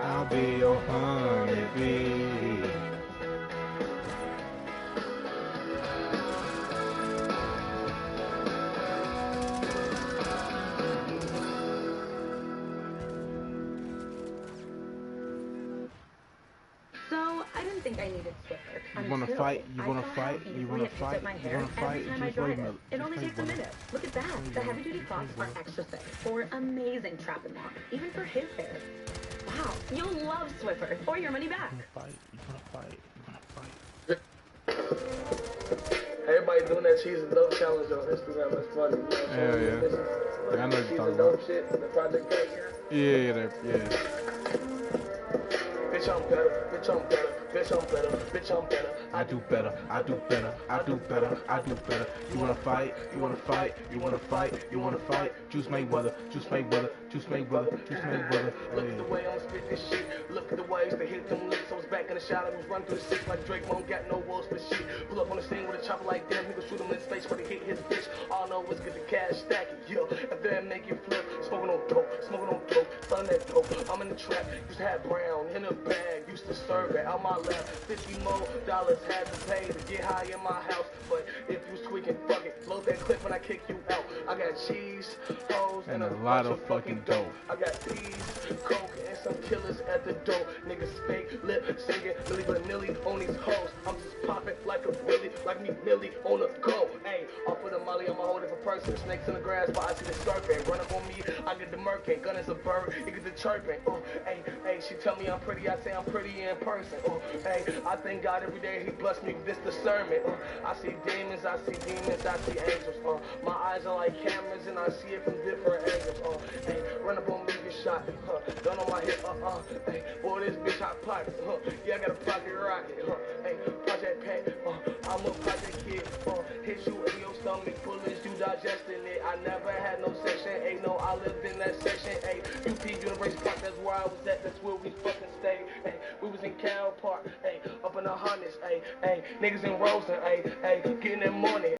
I'll be your honeybee. So, I didn't think I needed Swiffer. You wanna fight? You wanna fight? You wanna fight? You wanna fight? Every time I Just dry wait a it, minute. it only takes a minute. Look at that. The heavy-duty cloths are extra thick for amazing trap and lock, even for his hair. Wow, you'll love Swiffer or your money back. You wanna fight? Everybody doing that cheese and dope challenge on Instagram. That's funny. Yeah, yeah. I know what Cheese you're talking and dope about. shit. The Project X. Yeah. Bitch, I'm better. Bitch, I'm better. Bitch, I'm better. Bitch, I'm better. I do better. I do better. I do better. I do better. You wanna fight? You wanna fight? You wanna fight? You wanna fight? Juice Mayweather. Juice Mayweather. Juice Mayweather. Juice Mayweather. Look at the way I'm spit this shit. Look at the ways they hit them licks. I was back in the shot. I was running through the six like Drake. Won't got no walls for shit. Pull up on the scene with a chopper like them. He gon' shoot him in his face when he hit his bitch. All I know is get the cash stacking. Yo, if they make you flip, smoking on dope, selling that dope. I'm in the trap. Used to have brown in a bag. Used to serve it out my lap. $50 more had to pay to get high in my house. But if you was tweaking, fuck it. Load that clip when I kick you out. I got cheese, hoes, And a lot of fucking dope. I got peas, coke, and some killers at the door. Niggas fake lip singing, Milli Vanilli on these hoes. I'm just popping like a Willie, like me Millie on the go. Ayy, off with a molly, I'm a whole different person. Snakes in the grass, but I see the serpent. Run up on me, I get the murking. Gun is a bird, you get the chirping. Ayy, Hey, she tell me I'm pretty, I say I'm pretty in person. Hey, I thank God every day he blessed me with this discernment. I see demons, I see angels. My eyes are like cameras and I see it from different angles. Hey, run up on me, get shot. Gun on my hip, Hey, boy, this bitch hot pocket. Yeah, I got a pocket rocket. Hey, project pack. I'm a project kid. Hit you in your stomach, bullets, you digesting it. I never had no section 8, no, I lived in that section 8. UP University Park, that's where I was at, that's where we fucking stayed. Hey, we was in Cal Park, hey, up in the hundreds, hey, niggas in Rosen, hey, getting that money.